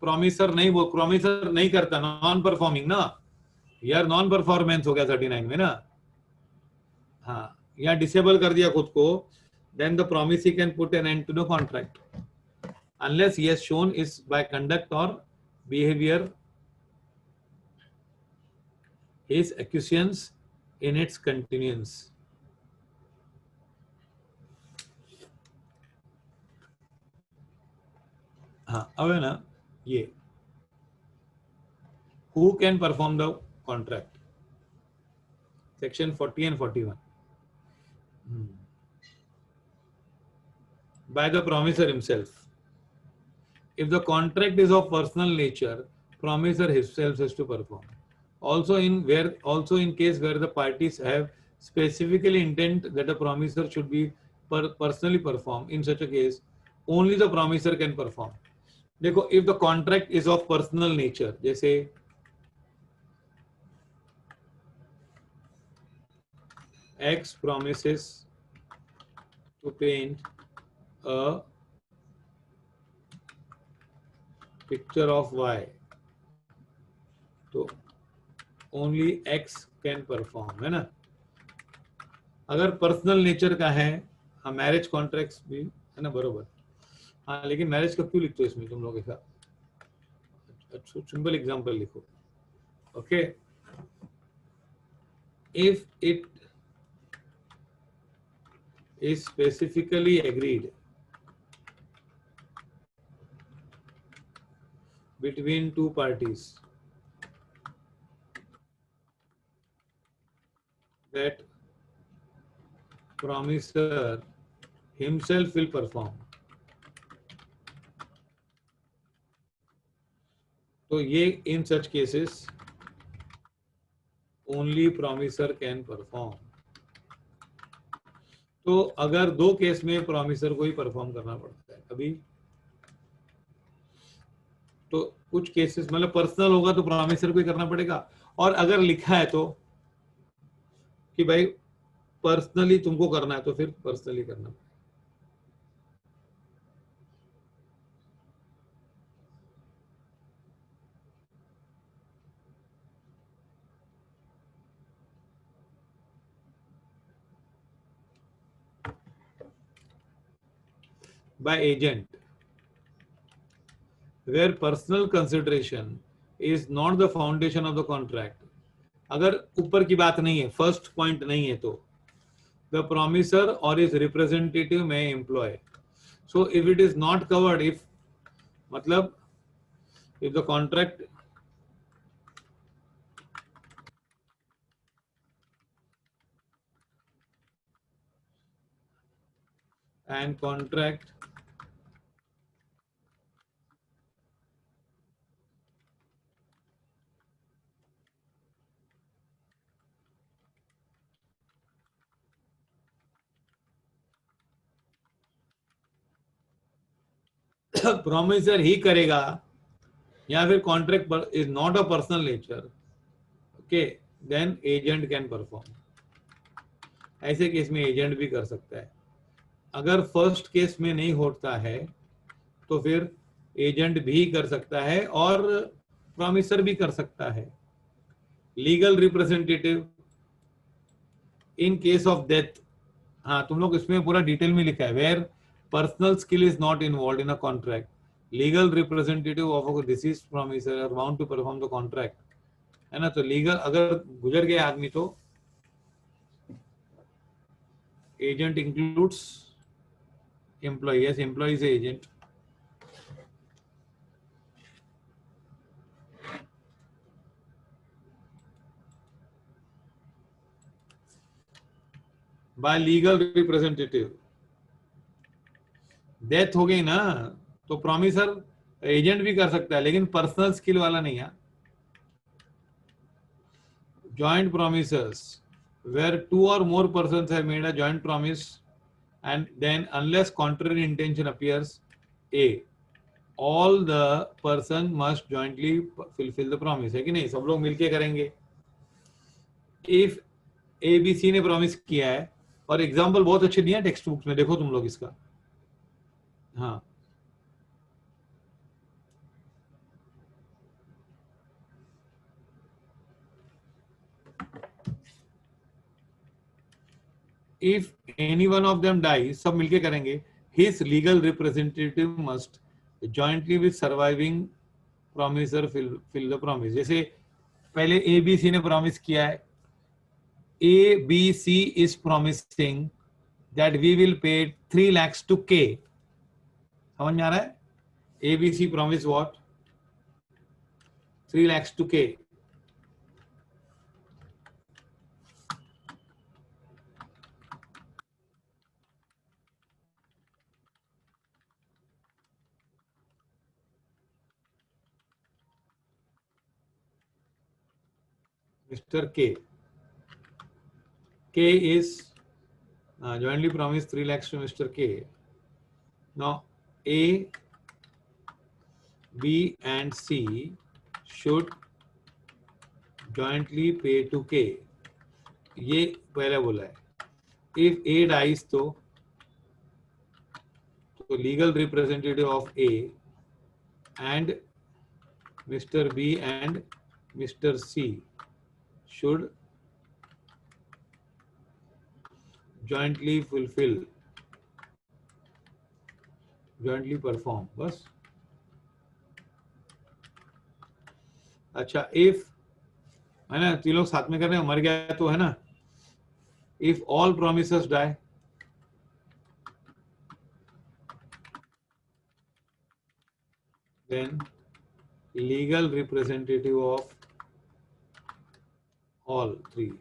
प्रॉमिसर नहीं करता, नॉन परफॉर्मिंग ना, यार नॉन परफॉर्मेंस हो गया 39 में ना। हाँ, या डिसेबल कर दिया खुद को, then the promisee can put an end to the contract unless he has shown is by conduct or behavior his acquiescence in its continuance. हाँ, अब है ना ये who can perform the contract, section 40 and 41, by the promisor himself. If the contract is of personal nature, promisor himself has to perform. Also in case where the parties have specifically intent that the promisor should be personally perform, in such a case only the promisor can perform. देखो, if the contract is of personal nature, जैसे X promises to paint a picture of Y, तो only x can perform, है ना। अगर personal nature का है, हाँ marriage contracts भी है ना, बरोबर। हाँ, लेकिन मैरिज का क्यों लिखते हो इसमें तुम लोग ऐसा? अच्छा, सिंपल एग्जांपल लिखो। Okay, if it is specifically agreed between two parties that promisor himself will perform, तो ये in such cases only promisor can perform। तो अगर दो केस में प्रॉमिसर को ही परफॉर्म करना पड़ता है अभी, तो कुछ केसेस मतलब पर्सनल होगा तो प्रॉमिसर को ही करना पड़ेगा, और अगर लिखा है तो कि भाई पर्सनली तुमको करना है तो फिर पर्सनली करना पड़ेगा। by agent, where personal consideration is not the foundation of the contract. अगर ऊपर की बात नहीं है, फर्स्ट पॉइंट नहीं है, तो the promisor or his representative may employ. So if it is not covered, if मतलब if the contract and contract promisor ही करेगा या फिर contract is not a personal nature, okay, then agent can perform. ऐसे case में agent भी कर सकता है. अगर फर्स्ट केस में नहीं होता है तो फिर एजेंट भी कर सकता है और प्रॉमिसर भी कर सकता है. Legal representative in case of death, हाँ तुम लोग इसमें पूरा डिटेल में लिखा है, where personal skill is not involve in a contract, legal representative of deceased promisor are bound to perform the contract, है ना. तो लीगल अगर गुजर गया आदमी तो agent includes employ, yes employ is agent. By legal representative, death हो गई ना तो प्रॉमिसर एजेंट भी कर सकता है लेकिन पर्सनल स्किल वाला नहीं है. Joint promisors where two or more persons have made a joint promise and then unless contrary intention appears, a all the person must jointly fulfill the promise, है कि नहीं, सब लोग मिलके करेंगे. if ए बी सी ने प्रॉमिस किया है, और एग्जांपल बहुत अच्छे दिए हैं टेक्स्ट बुक में, देखो तुम लोग इसका. हाँ if any one of them dies, सब मिलके करेंगे. his legal representative must jointly with surviving promiser fill the promise. जैसे पहले ए बी सी ने प्रॉमिस किया है, A B C is promising that we will pay 3 lakhs to K. समझ में आ रहा है? A B C promise what? 3 lakhs to K. Mr. K. K is jointly promised 3 lakhs to Mr. K. Now, A, B, and C should jointly pay to K. ये पहले बोला है. If A dies, तो legal representative of A and Mr. B and Mr. C should jointly fulfill, jointly perform. बस. अच्छा, if है ना, तीन लोग साथ में कर रहे हैं, मर गया तो है ना, if all promises die, then legal representative of all three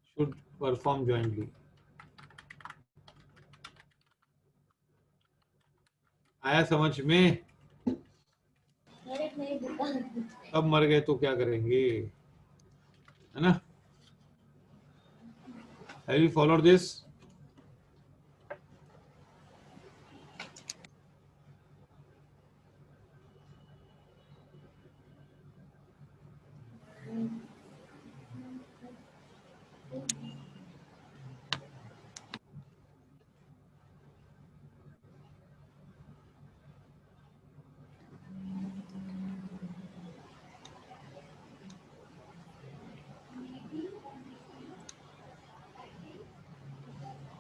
should perform jointly. आया समझ में? अब मर गए तो क्या करेंगे, है ना? Have you followed this?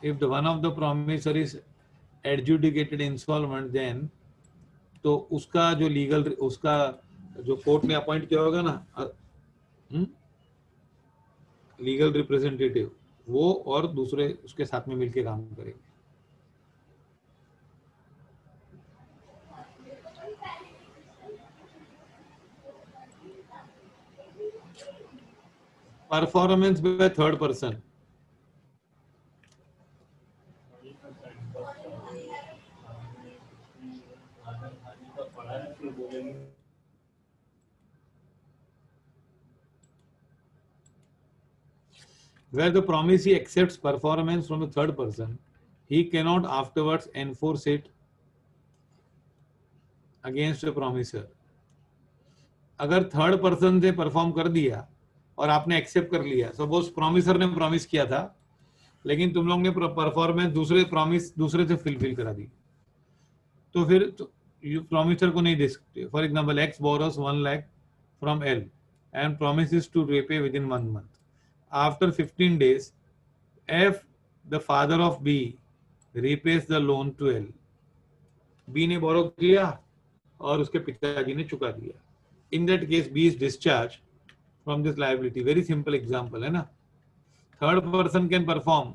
if the one of the promisor is adjudicated insolvent, then तो उसका जो लीगल, उसका जो कोर्ट ने अपॉइंट किया होगा ना लीगल रिप्रेजेंटेटिव, वो और दूसरे उसके साथ में मिलके काम करेंगे. Performance by third person. Where the promisee accepts performance from the third person, he cannot afterwards enforce it against the promiser. अगर थर्ड पर्सन से परफॉर्म कर दिया और आपने एक्सेप्ट कर लिया, सपोज प्रॉमिसर ने प्रॉमिस किया था लेकिन तुम लोग ने परफॉर्मेंस दूसरे से फिलफिल करा दी, तो फिर प्रॉमिसर को नहीं दे सकते. For example, x borrows 1 lakh from L and promises to repay within 1 month. After 15 days, if the father of B repays the loan to L, B ने बोरो किया और उसके पिताजी ने चुका दिया. In that case, B is discharged from this liability. Very simple example है ना. Third person can perform,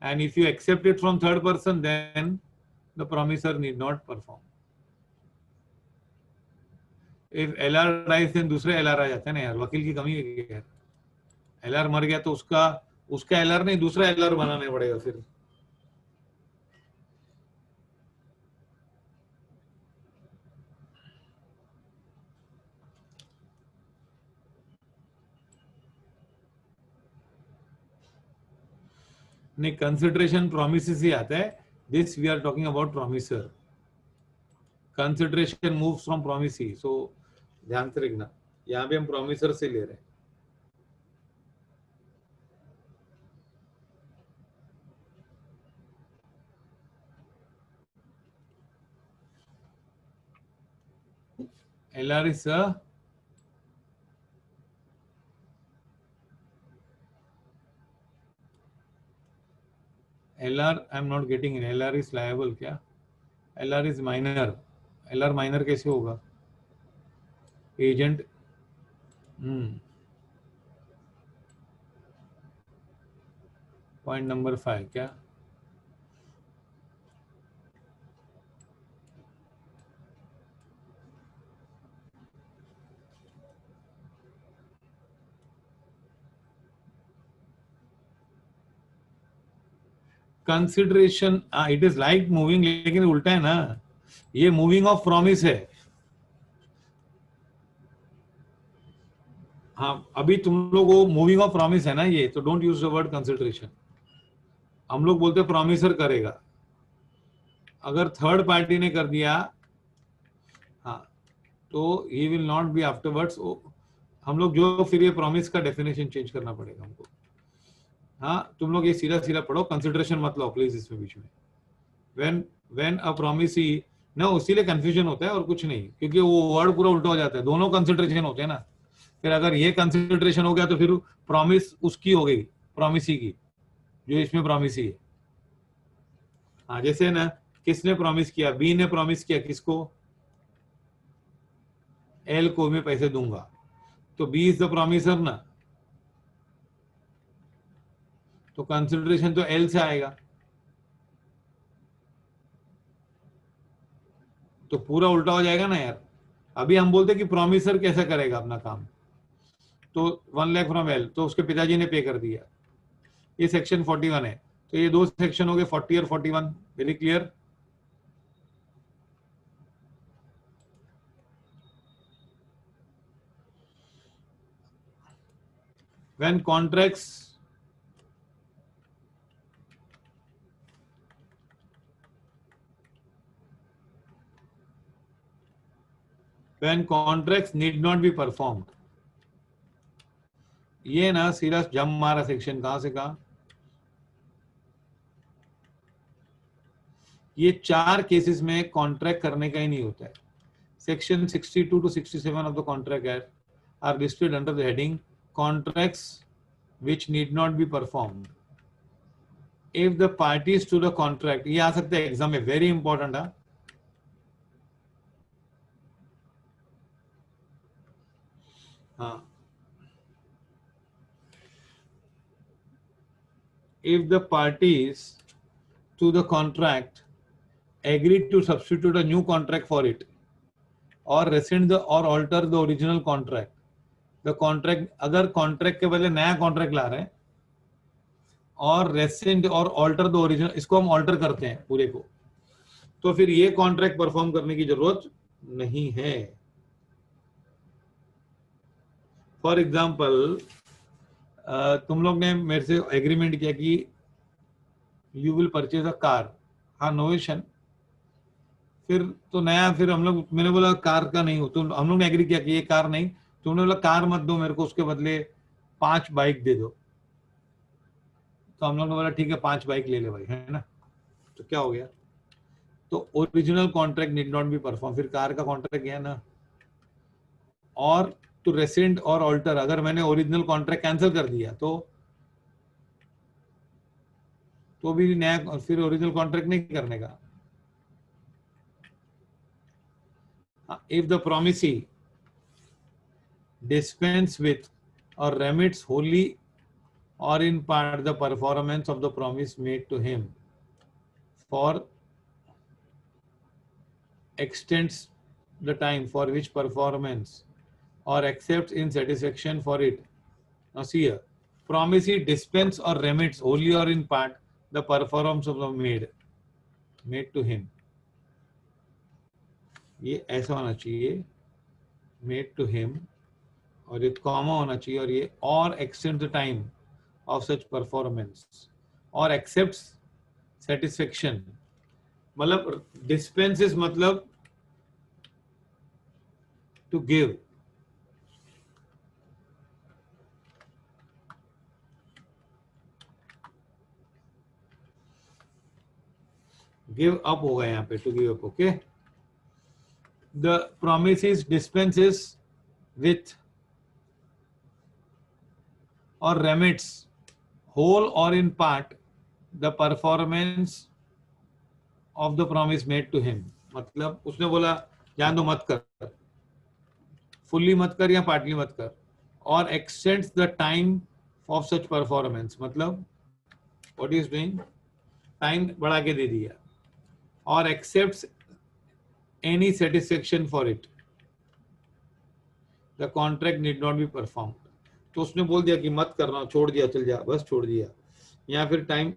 and if you accept it from third person, then the promisor need not perform. If LR dies, then दूसरे LR आ जाते हैं ना यार, वकील की कमी है यार. LR मर गया तो उसका LR नहीं, दूसरा LR बनाने पड़ेगा फिर. नहीं, कंसिडरेशन प्रोमिसेस ही आता है. This we are talking about promisor. Consideration moves from promisee. So ध्यान से रखना, यहाँ पे हम प्रोमिसर से ले रहे हैं. LR is LR, I am not getting it. LR is liable क्या? LR is minor. LR minor कैसे होगा? एजेंट. पॉइंट नंबर 5 क्या? Consideration it is like moving, लेकिन उल्टा है ना. ये मूविंग ऑफ प्रॉमिस है. हाँ, अभी तुम लोग वो मूविंग ऑफ प्रॉमिस है ना ये, तो don't use the word consideration. हम लोग बोलते प्रॉमिसर करेगा. अगर थर्ड पार्टी ने कर दिया, हाँ, तो he will not be afterwards. हम लोग जो फिर ये प्रॉमिस का डेफिनेशन चेंज करना पड़ेगा हमको. हाँ, तुम लोग ये सीधा सीधा पढ़ो, कंसिडरेशन मत लो प्लीज इसमें बीच में. व्हेन अ प्रॉमिसी ना, उसीलिए कंफ्यूजन होता है और कुछ नहीं, क्योंकि वो वर्ड पूरा उल्टा हो जाता है. दोनों कंसिडरेशन होते हैं ना. फिर अगर ये कंसिडरेशन हो गया तो फिर प्रॉमिस उसकी हो गई, प्रॉमिसी की, जो इसमें प्रॉमिसी है. हाँ, जैसे ना, किसने प्रॉमिस किया? बी ने प्रॉमिस किया किसको? एल को मैं पैसे दूंगा, तो बी इज द प्रॉमिसर ना, तो कंसिडरेशन तो एल से आएगा. तो पूरा उल्टा हो जाएगा ना यार. अभी हम बोलते कि प्रॉमिसर कैसा करेगा अपना काम, तो 1 लाख फ्रॉम एल, तो उसके पिताजी ने पे कर दिया. ये सेक्शन 41 है, तो ये दो सेक्शन हो गए, 40 और 41. Very clear. When contracts need not be performed, ये ना सीधा जम मारा सेक्शन. कहां से कहा? ये 4 केसेस में कॉन्ट्रैक्ट करने का ही नहीं होता है. Section 62 to 67 of the Contract Act are listed under the heading contracts which need not be performed. if the parties to the contract, ये आ सकते हैं एग्जाम में, वेरी इंपॉर्टेंट है. हाँ, if the parties to the contract agree to substitute a new contract for it or rescind the or alter the original contract, the contract, अगर contract के बदले नया कॉन्ट्रैक्ट ला रहे हैं और रेसिंड और ऑल्टर द ओरिजिनल, इसको हम ऑल्टर करते हैं पूरे को, तो फिर ये कॉन्ट्रैक्ट परफॉर्म करने की जरूरत नहीं है. फॉर एग्जाम्पल, तुम लोग ने मेरे से एग्रीमेंट किया कि you will purchase a car. हाँ, नोवेशन. फिर तो नया, फिर हम लोग, मैंने बोला कार का नहीं हो, तो हम लोग ने एग्री किया कि ये कार नहीं, तुमने बोला कार मत दो मेरे को, उसके बदले 5 बाइक दे दो. तो हम लोग ने बोला ठीक है 5 बाइक ले ले भाई, है ना. तो क्या हो गया, तो original contract need not be perform, फिर कार का कॉन्ट्रैक्ट गया ना. और टू रेसिंड और ऑल्टर, अगर मैंने ओरिजिनल कॉन्ट्रैक्ट कैंसिल कर दिया तो भी नया, फिर ओरिजिनल कॉन्ट्रैक्ट नहीं करने का. If the promisee dispense with or remits wholly or in part the performance of the promise made to him, for extends the time for which performance or accepts in satisfaction for it. Now see here, promisee dispense or remits wholly or in part the performance of the made to him. ये ऐसा होना चाहिए, made to him, और ये comma होना चाहिए, और ये और extend the time of such performance और एक्सेप्ट्स सेटिस्फेक्शन. मतलब डिस्पेंसेस मतलब टू गिव, गिव अप होगा यहाँ पे, to give up. Okay, the promisee dispenses with or remits whole or in part the performance of the promise made to him. मतलब उसने बोला जान दो मत कर, फुल्ली मत कर या पार्टली मत कर, और extends the time of such performance, मतलब what is doing, टाइम बढ़ा के दे दिया, और accepts any satisfaction for it, the contract need not be performed. तो उसने बोल दिया कि मत करना, छोड़ दिया, चल जा, बस छोड़ दिया, या फिर टाइम.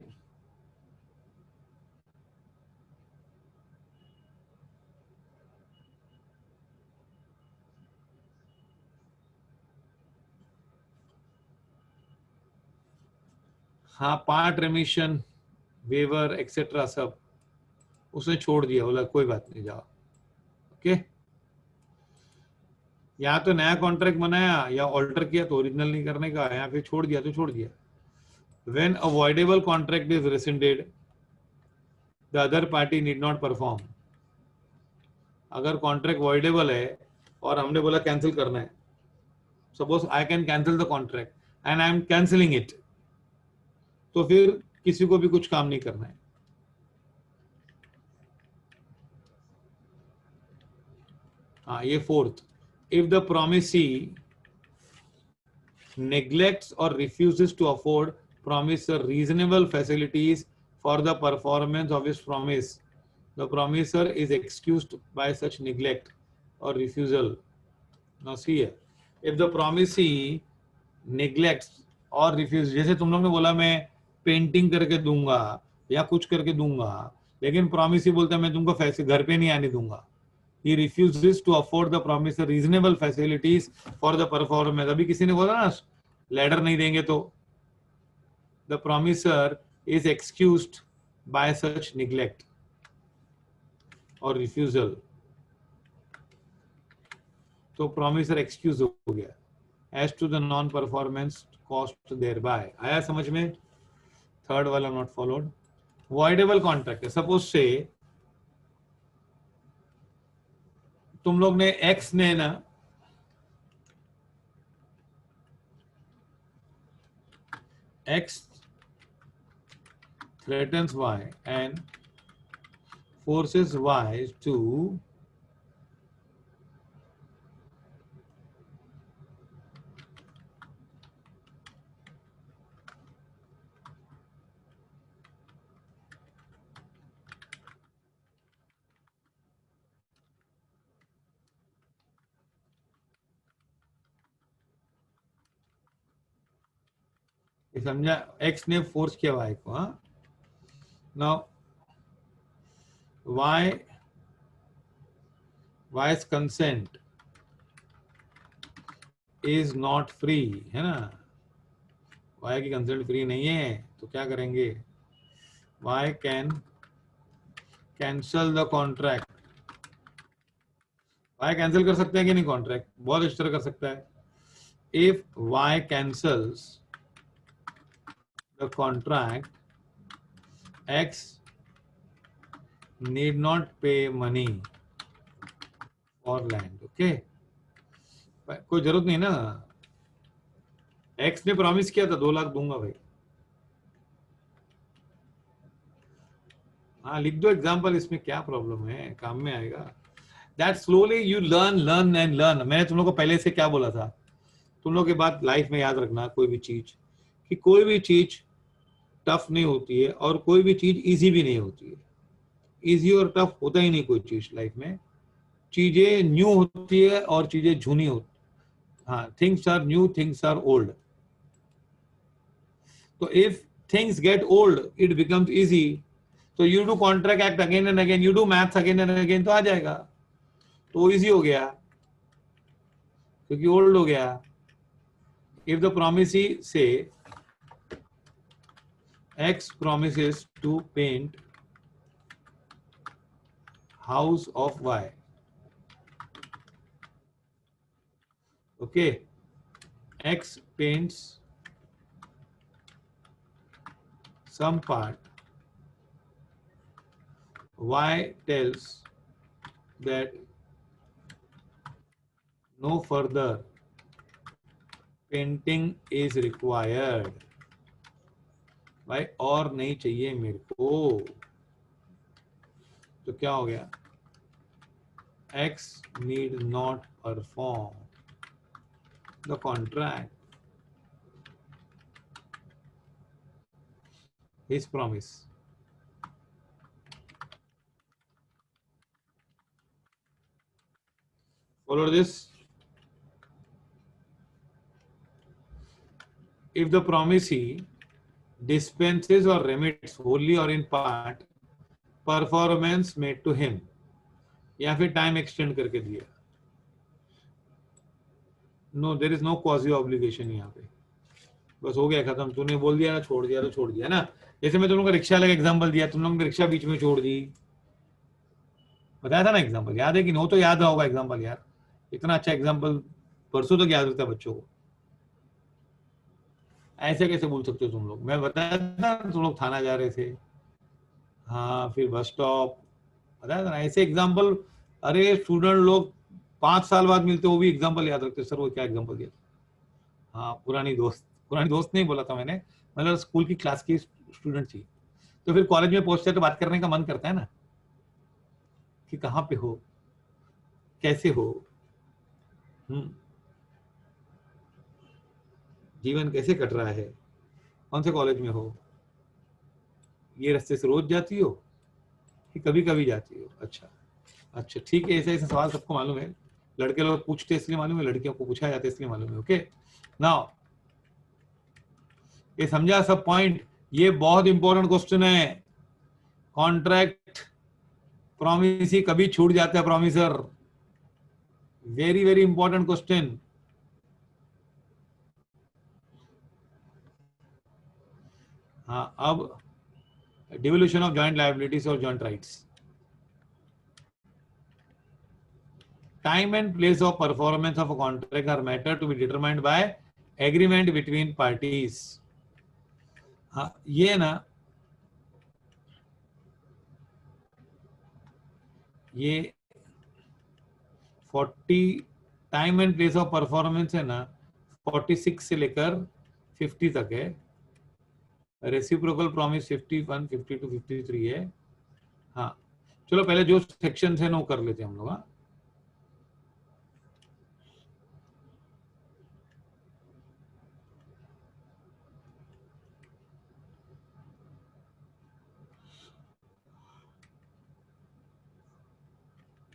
हाँ, पार्ट रेमिशन, वेवर एक्सेट्रा सब उसने छोड़ दिया, बोला कोई बात नहीं, जाओ. ओके, या तो नया कॉन्ट्रैक्ट बनाया या ऑल्टर किया तो ओरिजिनल नहीं करने का, या फिर छोड़ दिया तो छोड़ दिया. When a voidable contract is rescinded, the other party need not perform. अगर कॉन्ट्रैक्ट voidable है और हमने बोला कैंसिल करना है, suppose I can cancel the contract and I am cancelling it, तो फिर किसी को भी कुछ काम नहीं करना है. हाँ, ये fourth, if the promisee neglects or refuses to afford promiser reasonable facilities for the performance of his promise, the promiser is excused by such neglect or refusal. Now see here, if the promisee neglects or refuses, जैसे तुम लोग ने बोला मैं painting करके दूंगा या कुछ करके दूंगा, लेकिन promisee बोलता है मैं तुमको पैसे घर पे नहीं आने दूंगा. He refuses to afford the promiser reasonable facilities for the performance. अभी किसी ने बोला ना लेटर नहीं देंगे तो, the promiser is excused by such neglect or refusal. तो promiser excuse हो गया as to the non-performance cost thereby. आया समझ में? थर्ड वाला not followed. voidable contract है, सपोज से तुम लोग ने एक्स ने ना x threatens Y and forces Y to ये समझा, X ने फोर्स किया Y को. हाँ, now Y's consent is not free, है ना. Y की कंसेंट फ्री नहीं है, तो क्या करेंगे? Y can cancel the contract. Y cancel कर सकते हैं कि नहीं कॉन्ट्रैक्ट? बहुत अच्छी तरह कर सकता है. If Y cancels the contract, X need not pay money for land. Okay, कोई जरूरत नहीं ना. X ने प्रॉमिस किया था 2 लाख दूंगा भाई. हाँ, लिख दो एग्जाम्पल, इसमें क्या प्रॉब्लम है, काम में आएगा. That slowly you learn and learn. मैंने तुम लोग को पहले से क्या बोला था? तुम लोग की बात लाइफ में याद रखना, कोई भी चीज, कि कोई भी चीज टफ नहीं होती है और कोई भी चीज इजी भी नहीं होती है. इजी और टफ होता ही नहीं कोई चीज लाइफ में. चीजें न्यू होती है और चीजें जूनी होती. हाँ, things are new, things are old. तो if things get old it becomes easy. तो you do contract act again and again, you do maths again and again, तो आ जाएगा. तो इजी हो गया क्योंकि ओल्ड हो गया. If the promisee say X promises to paint house of Y. Okay, X paints some part. Y tells that no further painting is required. भाई और नहीं चाहिए मेरे को. तो क्या हो गया? X need not perform the contract, his promise. Follow this. If the promisee dispenses or remits wholly or in part performance made to him, या फिर टाइम एक्सटेंड करके दिया. No, there is no quasi obligation. यहाँ पे बस हो गया खत्म. तूने बोल दिया ना, छोड़ दिया तो छोड़ दिया ना. जैसे मैं तुम लोग को रिक्शा लगा एग्जांपल दिया, तुम लोग ने रिक्शा बीच में छोड़ दी, बताया था ना एग्जांपल. याद है कि नहीं? तो याद होगा एग्जांपल यार. इतना अच्छा एग्जांपल परसों तक याद रहता है बच्चों को. ऐसे कैसे बोल सकते हो तुम लोग? मैं बताया था तुम लोग थाना जा रहे थे, हाँ, फिर बस स्टॉप, बताया था ना. ऐसे एग्जांपल, अरे स्टूडेंट लोग 5 साल बाद मिलते वो भी एग्जांपल याद रखते. सर वो क्या एग्जांपल दिया? हाँ, पुरानी दोस्त नहीं बोला था मैंने, मतलब स्कूल की क्लास की स्टूडेंट थी. तो फिर कॉलेज में पहुंचते तो बात करने का मन करता है ना, कि कहाँ पे हो, कैसे हो, जीवन कैसे कट रहा है, कौन से कॉलेज में हो, ये रास्ते से रोज जाती हो कि कभी कभी जाती हो? अच्छा अच्छा, ठीक है. ऐसे ऐसे सवाल सबको मालूम है. लड़के लोग पूछते इसलिए मालूम है, लड़कियों को पूछा जाता है इसलिए मालूम है. ओके, नाउ ये समझा सब पॉइंट? ये बहुत इंपॉर्टेंट क्वेश्चन है. कॉन्ट्रैक्ट प्रॉमिस कभी छूट जाता है promiser. Very very important question. हाँ, अब डिवोल्यूशन ऑफ जॉइंट लायबिलिटीज और joint rights. Time and place of performance of a contract are matter to be determined by agreement between parties. हाँ, ये ना, ये 40 time and place of performance है ना, 46 से लेकर 50 तक है. रेसिप्रोकल प्रॉमिस 51, 52, 53 है। हाँ चलो पहले जो सेक्शन है वो कर लेते हैं हम लोग। हाँ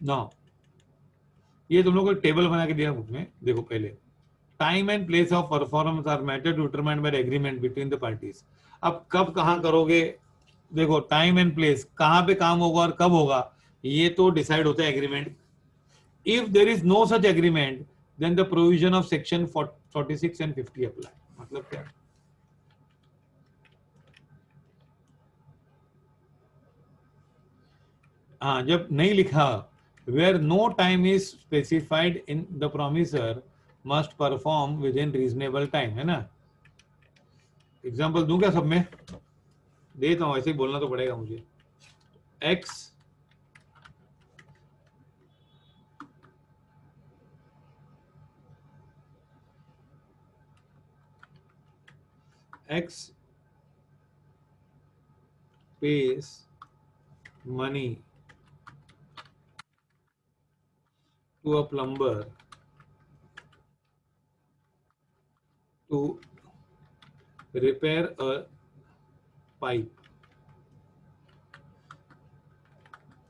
ना, ये तुम लोग को टेबल बना के दिया बुक में, देखो पहले time and place of performance are matter determined by agreement between the parties. अब कब कहाँ करोगे, देखो टाइम एंड प्लेस कहाँ पे काम होगा और कब होगा ये तो डिसाइड होता है agreement. If there is no such agreement then the provision of section 46 and 50 apply. मतलब क्या, हाँ जब नहीं लिखा where no time is specified in the promisor must perform within reasonable time, है ना। एग्जाम्पल दूं क्या सब में, देता हूं, ऐसे ही बोलना तो पड़ेगा मुझे। X X pays money to a plumber to repair a pipe.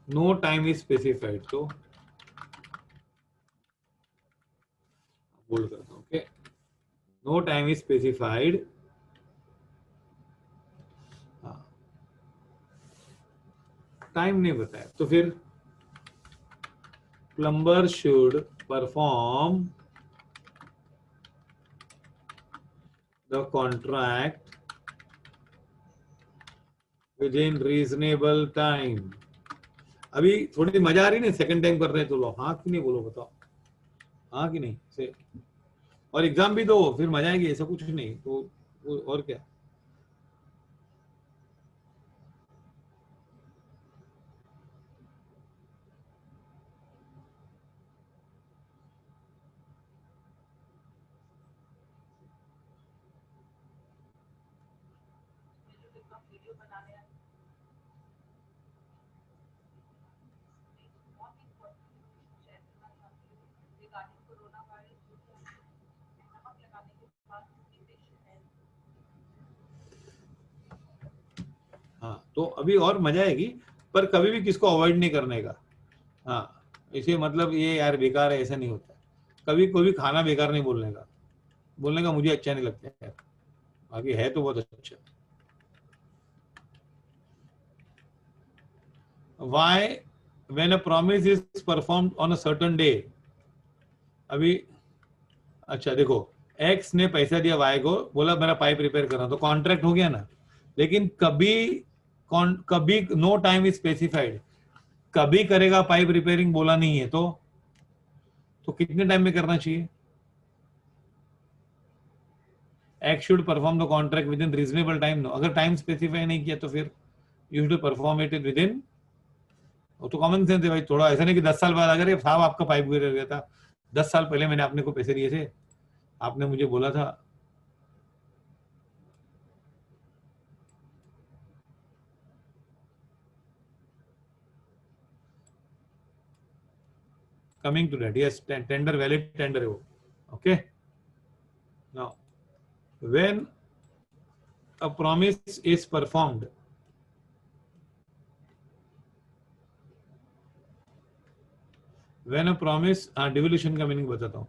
No time is specified. So, बोल करता हूँ, okay? No time is specified. Time नहीं बताया तो फिर plumber should perform the contract within reasonable time. अभी थोड़ी मजा आ रही नहीं, सेकंड टाइम कर रहे हैं तो लो हाँ कि नहीं, बोलो बताओ हाँ कि नहीं से, और एग्जाम भी दो फिर मजा आएगी, ऐसा कुछ नहीं तो और क्या। हाँ तो अभी और मजा आएगी, पर कभी भी किसको अवॉइड नहीं करने का। हाँ इसे मतलब ये यार बेकार है ऐसा नहीं होता, कभी कोई भी खाना बेकार नहीं बोलने का, बोलने का मुझे अच्छा नहीं लगता है, बाकी है तो बहुत अच्छा। Why when a promise is performed on a certain day, अभी अच्छा देखो एक्स ने पैसा दिया वाई को, बोला मेरा पाइप रिपेयर करना, तो कॉन्ट्रैक्ट हो गया ना। लेकिन कभी नो टाइम इज स्पेसिफाइड, कभी करेगा पाइप रिपेयरिंग बोला नहीं है, तो कितने टाइम में करना चाहिए। X should perform the contract within reasonable time. No, अगर टाइम स्पेसिफाई नहीं किया तो फिर you should perform it within, वो तो कॉमन सेंस है भाई, थोड़ा ऐसा नहीं कि 10 साल बाद अगर ये साहब आपका पाइप गिर गया था 10 साल पहले मैंने आपने को पैसे दिए थे, आपने मुझे बोला था। Coming to that, yes tender valid tender है वो, okay. Now when a promise is performed, when a promise, devolution का मीनिंग बताता हूँ।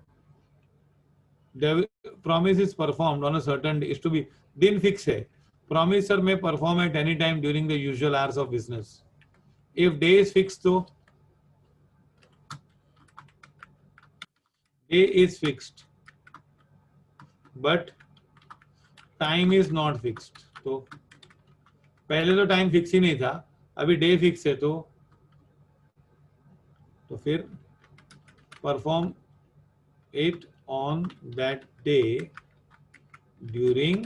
Promise is performed on a certain day is to be, दिन फिक्स है, promiser may perform at any time during the usual hours of business. If day is fixed, तो day is fixed, but time is not fixed. तो पहले तो time fix ही नहीं था, अभी day fix है, तो फिर perform it on that day during.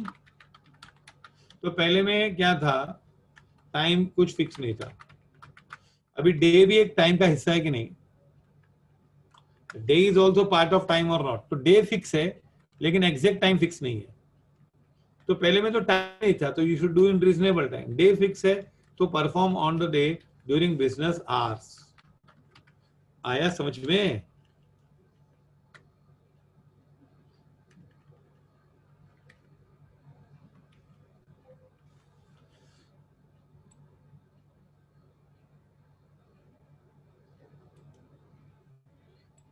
तो पहले में क्या था, टाइम कुछ फिक्स नहीं था, अभी डे भी एक टाइम का हिस्सा है कि नहीं, day is also part of time और नॉट, तो डे फिक्स है लेकिन एग्जैक्ट टाइम फिक्स नहीं है। तो पहले में तो टाइम नहीं था, तो you should do in reasonable time. Day fix है तो perform on the day during business hours. आया समझ में?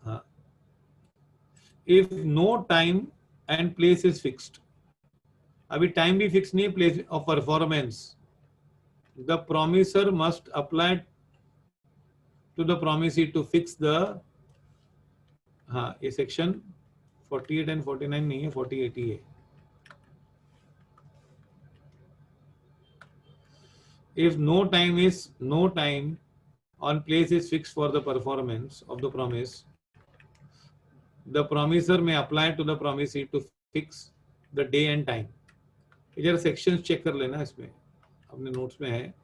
हाँ. If no time and place is fixed, अभी टाइम भी फिक्स नहीं है, place of performance, the promisor must apply to the promisee to fix the. हाँ, ये सेक्शन 48 एंड 49 नहीं है, 48 ही है. If no time on place is fixed for the performance of the promise, the promiser may apply to the promisee to fix the day and time. इधर sections check कर लेना, इसमें अपने नोट्स में है.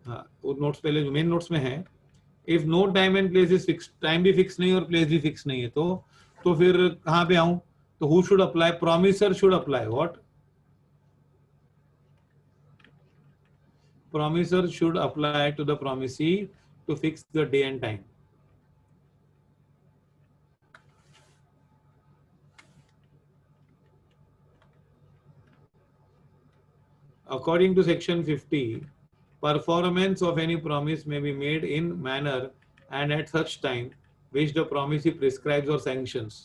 हाँ, वो नोट्स पहले मेन नोट्स में है. If no time and place is fix, time भी फिक्स नहीं और प्लेस भी फिक्स नहीं है, तो फिर कहाँ पे आऊं? तो who should apply? Promisor should apply. What? Promiser should apply to the promisee to fix the day and time. According to section 50, performance of any promise may be made in manner and at such time which the promisee prescribes or sanctions.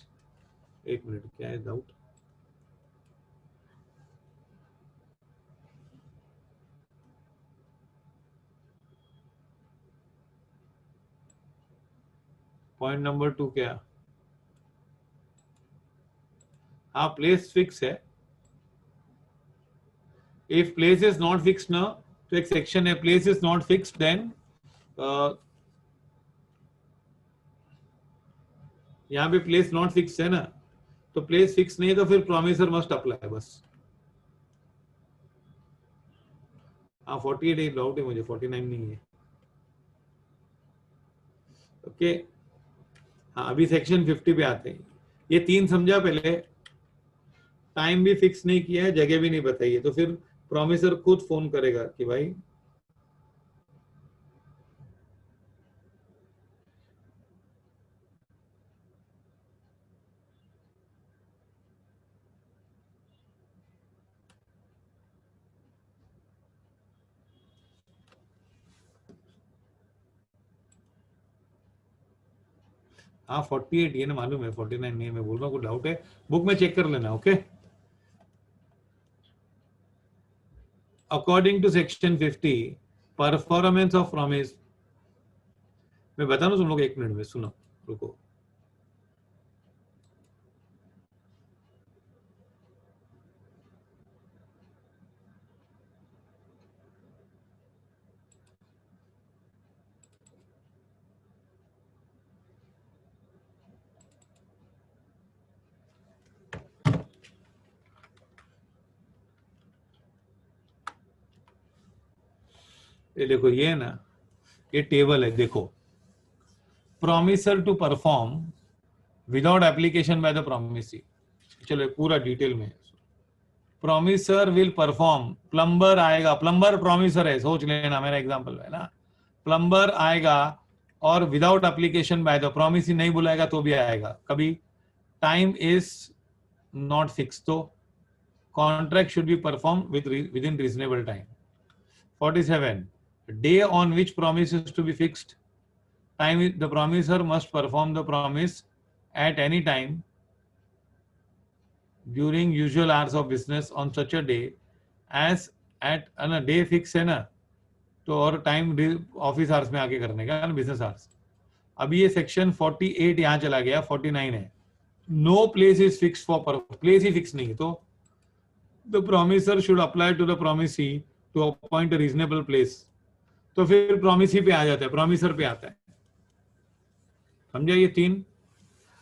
एक minute, क्या है doubt? Point number 2 क्या? हाँ, place fix है. If place is not fix ना, तो एक सेक्शन है, place is not fix, then यहाँ पे प्लेस नॉट फिक्स है ना, तो प्लेस फिक्स नहीं है तो फिर प्रोमिसर मस्ट अप्लाई बस. हाँ, 48 डाउट है मुझे, 49 नहीं है. ओके. हाँ, अभी सेक्शन 50 पे आते हैं. ये 3 समझा पहले. टाइम भी फिक्स नहीं किया है, जगह भी नहीं बताई है, तो फिर प्रोमिसर खुद फोन करेगा कि भाई हाँ 48 ये ना मालूम है, 49 नहीं है. मैं बोल रहा हूँ कोई डाउट है बुक में चेक कर लेना. Okay. According to section 50, performance of promise. मैं बता रहा हूँ तुम लोग, 1 मिनट में सुनो, रुको. ये देखो, ये है ना, ये टेबल है, देखो. Promisor to perform without application by the promisee. चलो पूरा डिटेल में. Promisor will perform. प्लम्बर आएगा, प्लम्बर प्रोमिसर है, सोच लेना, मेरा एग्जांपल है ना. प्लम्बर आएगा और without application by the promisee नहीं बुलाएगा तो भी आएगा कभी. टाइम इज नॉट फिक्स, तो contract should be perform within reasonable time. 47, day on which promise is to be fixed. Time, the promiser must perform the promise at any time during usual hours of business on such a day as at a day fix है ना, तो और time office hours में आके करने का, business hours. अभी ये सेक्शन 48 यहाँ चला गया, 49 है. No place is fix for, place ही फिक्स नहीं है, तो the promisor should apply to the promisee to appoint a reasonable place. तो फिर प्रोमिसी पे आ जाता है, प्रोमिसर पे आता है. समझा ये 3?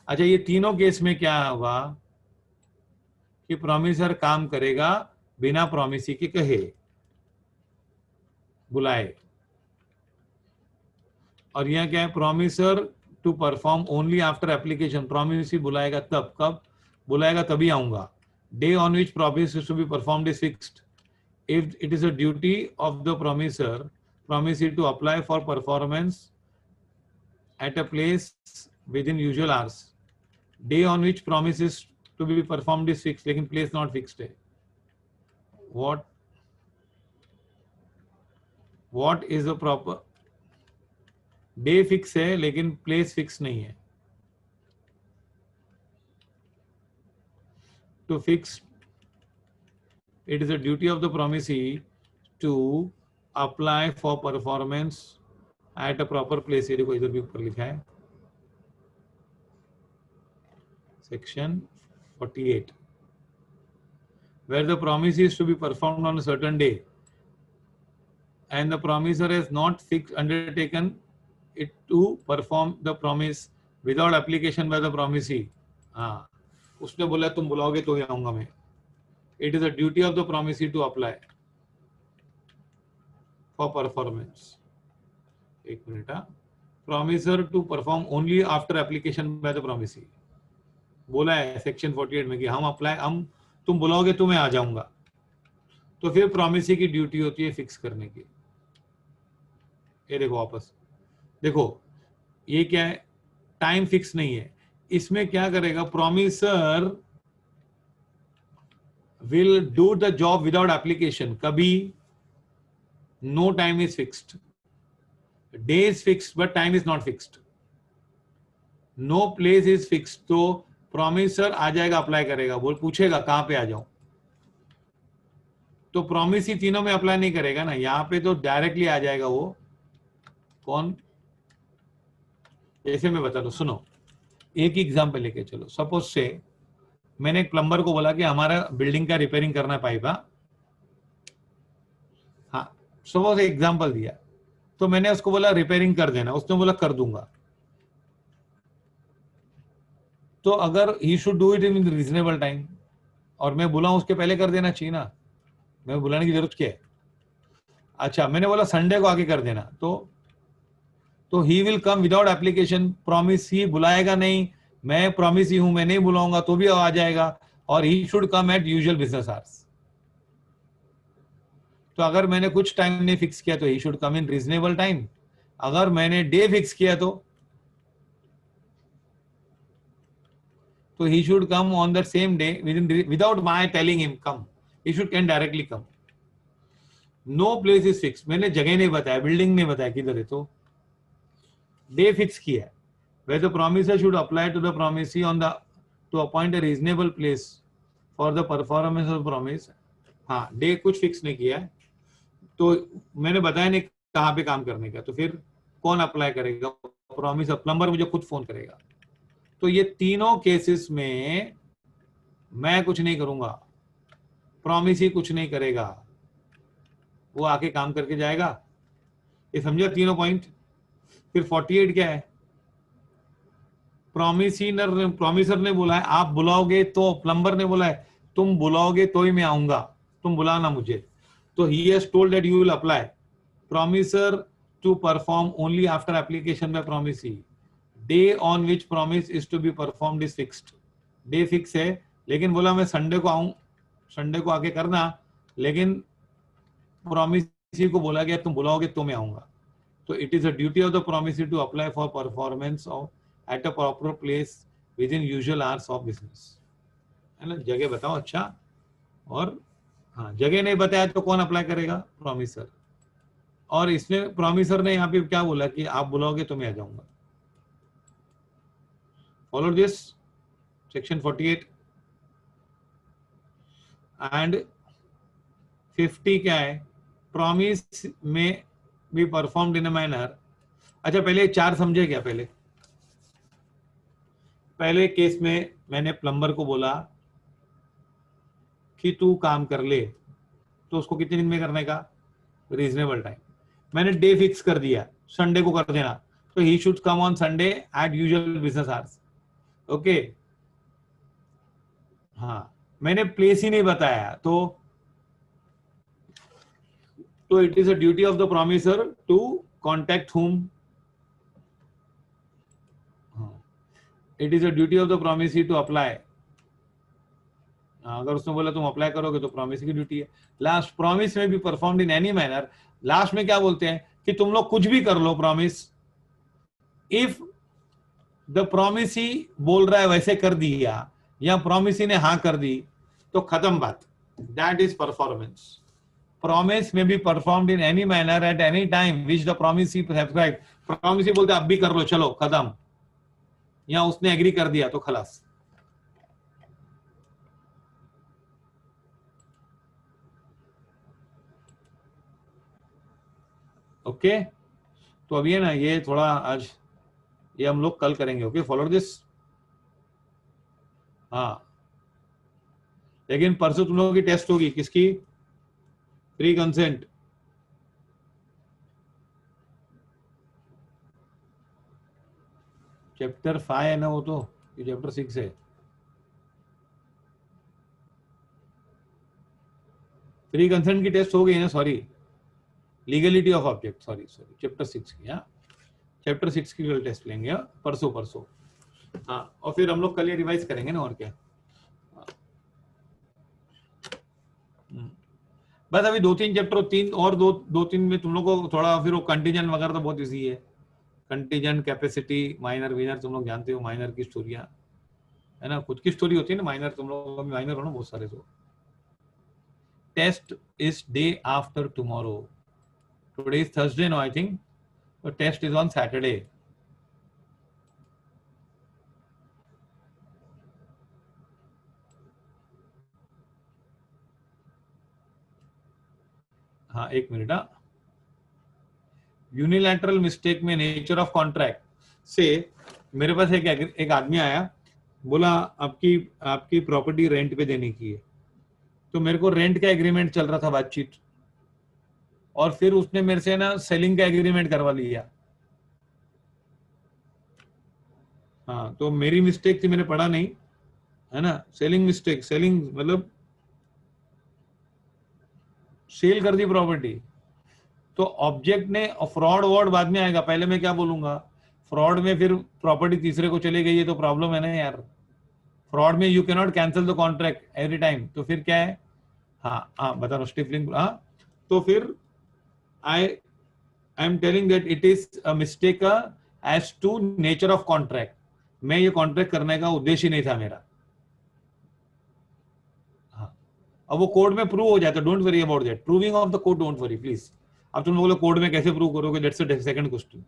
अच्छा, ये तीनों केस में क्या हुआ कि प्रोमिसर काम करेगा बिना प्रोमिसी के कहे, बुलाए. और यह क्या है? Promisor to perform only after application. Promisee बुलाएगा तब, कब बुलाएगा? तभी आऊंगा Day on which promise is to be performed is fixed. If it is a duty of the promisee to apply for performance at a place within usual hours, day on which promise is to be performed is fixed, लेकिन place not fixed है. What is the proper day fix है लेकिन place fix नहीं है. To fix, it is a duty of the promisee to apply for performance at a proper place. ये देखो इधर भी ऊपर लिखा है, section 48, where the promise is to be performed on a certain day and the promisor has not undertaken it to perform the promise without application by the promisee. हाँ, उसने बोला तुम बुलाओगे तो ही आऊंगा मैं. It is a duty of the promisee to apply for performance. एक minute. Promisor to perform only after application by the promisee. बोला है सेक्शन 48 में कि हम तुम बुलाओगे तो मैं आ जाऊंगा. तो फिर promisee की ड्यूटी होती है फिक्स करने की. ये देखो वापस देखो, ये क्या है, टाइम फिक्स नहीं है. इसमें क्या करेगा, promisor will do the job without application. कभी no time is fixed, day is fixed but time is not fixed, no place is fixed. तो promisor आ जाएगा, अप्लाई करेगा, बोल पूछेगा कहां पे आ जाऊं. तो promisee तीनों में अप्लाई नहीं करेगा ना, यहां पे तो डायरेक्टली आ जाएगा. वो कौन, ऐसे में बता दो. सुनो, एक एग्जांपल लेके चलो. सपोज से मैंने एक प्लम्बर को बोला कि हमारा बिल्डिंग का रिपेयरिंग करना है पाइप. हाँ, सपोज एग्जांपल दिया, तो मैंने उसको बोला रिपेयरिंग कर देना, उसने बोला कर दूंगा. तो अगर he should do it in reasonable time, और मैं बोला उसके पहले कर देना चाहिए ना, मैं बुलाने की जरूरत क्या है. अच्छा, मैंने बोला संडे को आके कर देना, तो he will come without application. Promisee बुलाएगा नहीं, मैं प्रॉमिस ही हूं, मैं नहीं बुलाऊंगा तो भी आ जाएगा. और he should come at usual business hours. तो अगर मैंने कुछ टाइम नहीं फिक्स किया तो he should come in reasonable time. अगर मैंने डे फिक्स किया तो he should come on that same day without my telling him come. He should can directly come. No place is fixed. मैंने जगह नहीं बताया, बिल्डिंग नहीं बताया किधर है, तो डे फिक्स किया है. Where the promisor should apply to the promisee to appoint a reasonable place for the performance of the promise. हाँ, डे कुछ फिक्स नहीं किया है, तो मैंने बताया नहीं कहाँ पे काम करने का. तो फिर कौन अप्लाई करेगा, प्रॉमिसर. प्लम्बर मुझे खुद फोन करेगा. तो ये तीनों केसेस में मैं कुछ नहीं करूंगा, प्रॉमिसी कुछ नहीं करेगा, वो आके काम करके जाएगा. ये समझा तीनों पॉइंट. फिर 48 क्या है, प्रॉमिसर ने बोला है आप बुलाओगे, तो प्लम्बर ने बोला है तुम बुलाओगे तो ही मैं आऊंगा, तुम बुलाना मुझे. तो he has told that you will apply. Promisor to perform only after application by promisee. Day on which promise is to be performed is fixed. Day fix है, लेकिन बोला मैं संडे को आऊं, संडे को आके करना, लेकिन प्रॉमिसी को बोला गया तुम बुलाओगे तो मैं आऊंगा. तो it is a duty of the promisee to apply for performance of at a proper place within usual hours of business. है ना, जगह बताओ. अच्छा, और हाँ, जगह नहीं बताया तो कौन अप्लाई करेगा, प्रॉमिसर. और इसने प्रॉमिसर ने यहाँ पे क्या बोला कि आप बुलाओगे तो मैं आ जाऊंगा. Follow this, section 48 and 50 क्या है, promise में be performed in a manner. अच्छा, पहले चार समझे क्या. पहले केस में मैंने प्लम्बर को बोला कि तू काम कर ले, तो उसको कितने दिन में करने का, रीजनेबल टाइम. मैंने डे फिक्स कर दिया, संडे को कर देना, तो he should come on Sunday at usual business hours. Okay. हाँ, मैंने प्लेस ही नहीं बताया, तो it is a duty of the promisor to contact whom. It is a duty of the promisee to apply. अगर उसने बोला तुम apply करोगे तो प्रॉमिस की ड्यूटी है। लास्ट, प्रॉमिस में भी performed in any manner, last में क्या बोलते हैं कि तुम लोग कुछ भी कर लो प्रॉमिस, इफ द प्रॉमिस ही बोल रहा है वैसे कर दिया या प्रॉमिस ही ने हाँ कर दी तो खत्म बात, that is performance. Promise may be performed in any manner at any time which the promisee prescribed, promisee बोलते अब भी कर लो चलो खत्म, या उसने एग्री कर दिया तो खलास। ओके तो अब ये ना, ये थोड़ा आज ये हम लोग कल करेंगे। Okay follow this. हाँ लेकिन परसों तुम लोगों की टेस्ट होगी, किसकी? Pre consent. चैप्टर 5 है ना वो तो, ये चैप्टर 6 है। प्री कंसेंट की टेस्ट हो गई ना, sorry legality of object, sorry chapter 6 की। हाँ चैप्टर 6 की कल टेस्ट लेंगे परसों परसों। हाँ और फिर हम लोग कल ये रिवाइज करेंगे ना, और क्या। बस अभी 2-3 चैप्टर, तीन और दो तीन में तुम लोग को थोड़ा, फिर वो कंटीजेंट वगैरह तो बहुत इजी है। कंटीजेंट, कैपेसिटी, माइनर विनर तुम लोग जानते हो, माइनर की स्टोरियां है ना, खुद की स्टोरी होती है ना माइनर, तुम लोग माइनर हो ना बहुत सारे। तो test is day after tomorrow, today is Thursday no I think, तो टेस्ट इज ऑन सैटरडे। हाँ एक मिनट। हाँ यूनिलैटरल मिस्टेक में नेचर ऑफ कॉन्ट्रैक्ट से, मेरे पास एक आदमी आया, बोला आपकी आपकी प्रॉपर्टी रेंट पे देने की है, तो मेरे को रेंट का एग्रीमेंट चल रहा था बातचीत, और फिर उसने मेरे से ना सेलिंग का एग्रीमेंट करवा लिया। हाँ तो मेरी मिस्टेक थी, मैंने पढ़ा नहीं है ना, सेलिंग मिस्टेक, सेलिंग मतलब सेल कर दी प्रॉपर्टी। तो ऑब्जेक्ट ने, फ्रॉड वर्ड बाद में आएगा, पहले मैं क्या बोलूंगा, फ्रॉड में फिर प्रॉपर्टी तीसरे को चली गई है तो प्रॉब्लम है ना यार। फ्रॉड में you can not cancel the contract every time, तो फिर क्या है। हाँ हाँ बता रहा हूँ स्टिफलिंग। हाँ तो फिर I am telling that it is a mistake as to nature of contract, मैं ये कॉन्ट्रैक्ट करने का उद्देश्य नहीं था मेरा। हाँ अब वो कोड में प्रूव हो जाता है, don't worry about that, proving of the code don't worry please. अब तुम बोलो कोड में कैसे प्रूव करोगे, दैट्स अ सेकंड क्वेश्चन।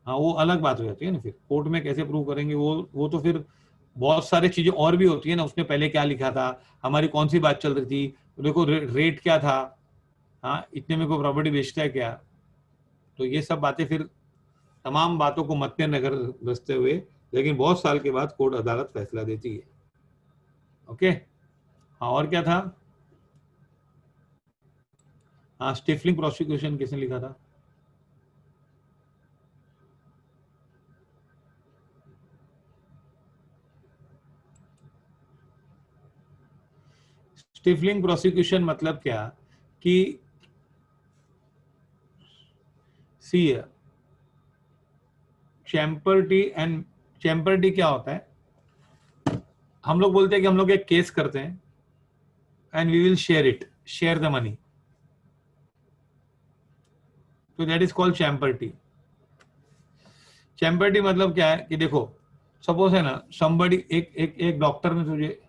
हाँ वो अलग बात हो जाती है ना, फिर कोर्ट में कैसे प्रूव करेंगे, वो तो फिर बहुत सारी चीजें और भी होती है ना, उसने पहले क्या लिखा था, हमारी कौन सी बात चल रही थी, देखो रेट क्या था, हाँ इतने में कोई प्रॉपर्टी बेचता है क्या, तो ये सब बातें फिर, तमाम बातों को मद्देनजर रखते हुए, लेकिन बहुत साल के बाद कोर्ट अदालत फैसला देती है। ओके हाँ और क्या था। हाँ स्टिफलिंग प्रोसिक्यूशन किसने लिखा था? स्टिफलिंग प्रोसिक्यूशन मतलब क्या कि सी चैम्पर्टी एंड चैम्पर्टी क्या होता है, हम लोग बोलते हैं कि हम लोग एक केस करते हैं and we will share it, share the money, तो that is called champerty. Champerty मतलब क्या है कि देखो सपोज है ना, somebody एक डॉक्टर ने तुझे,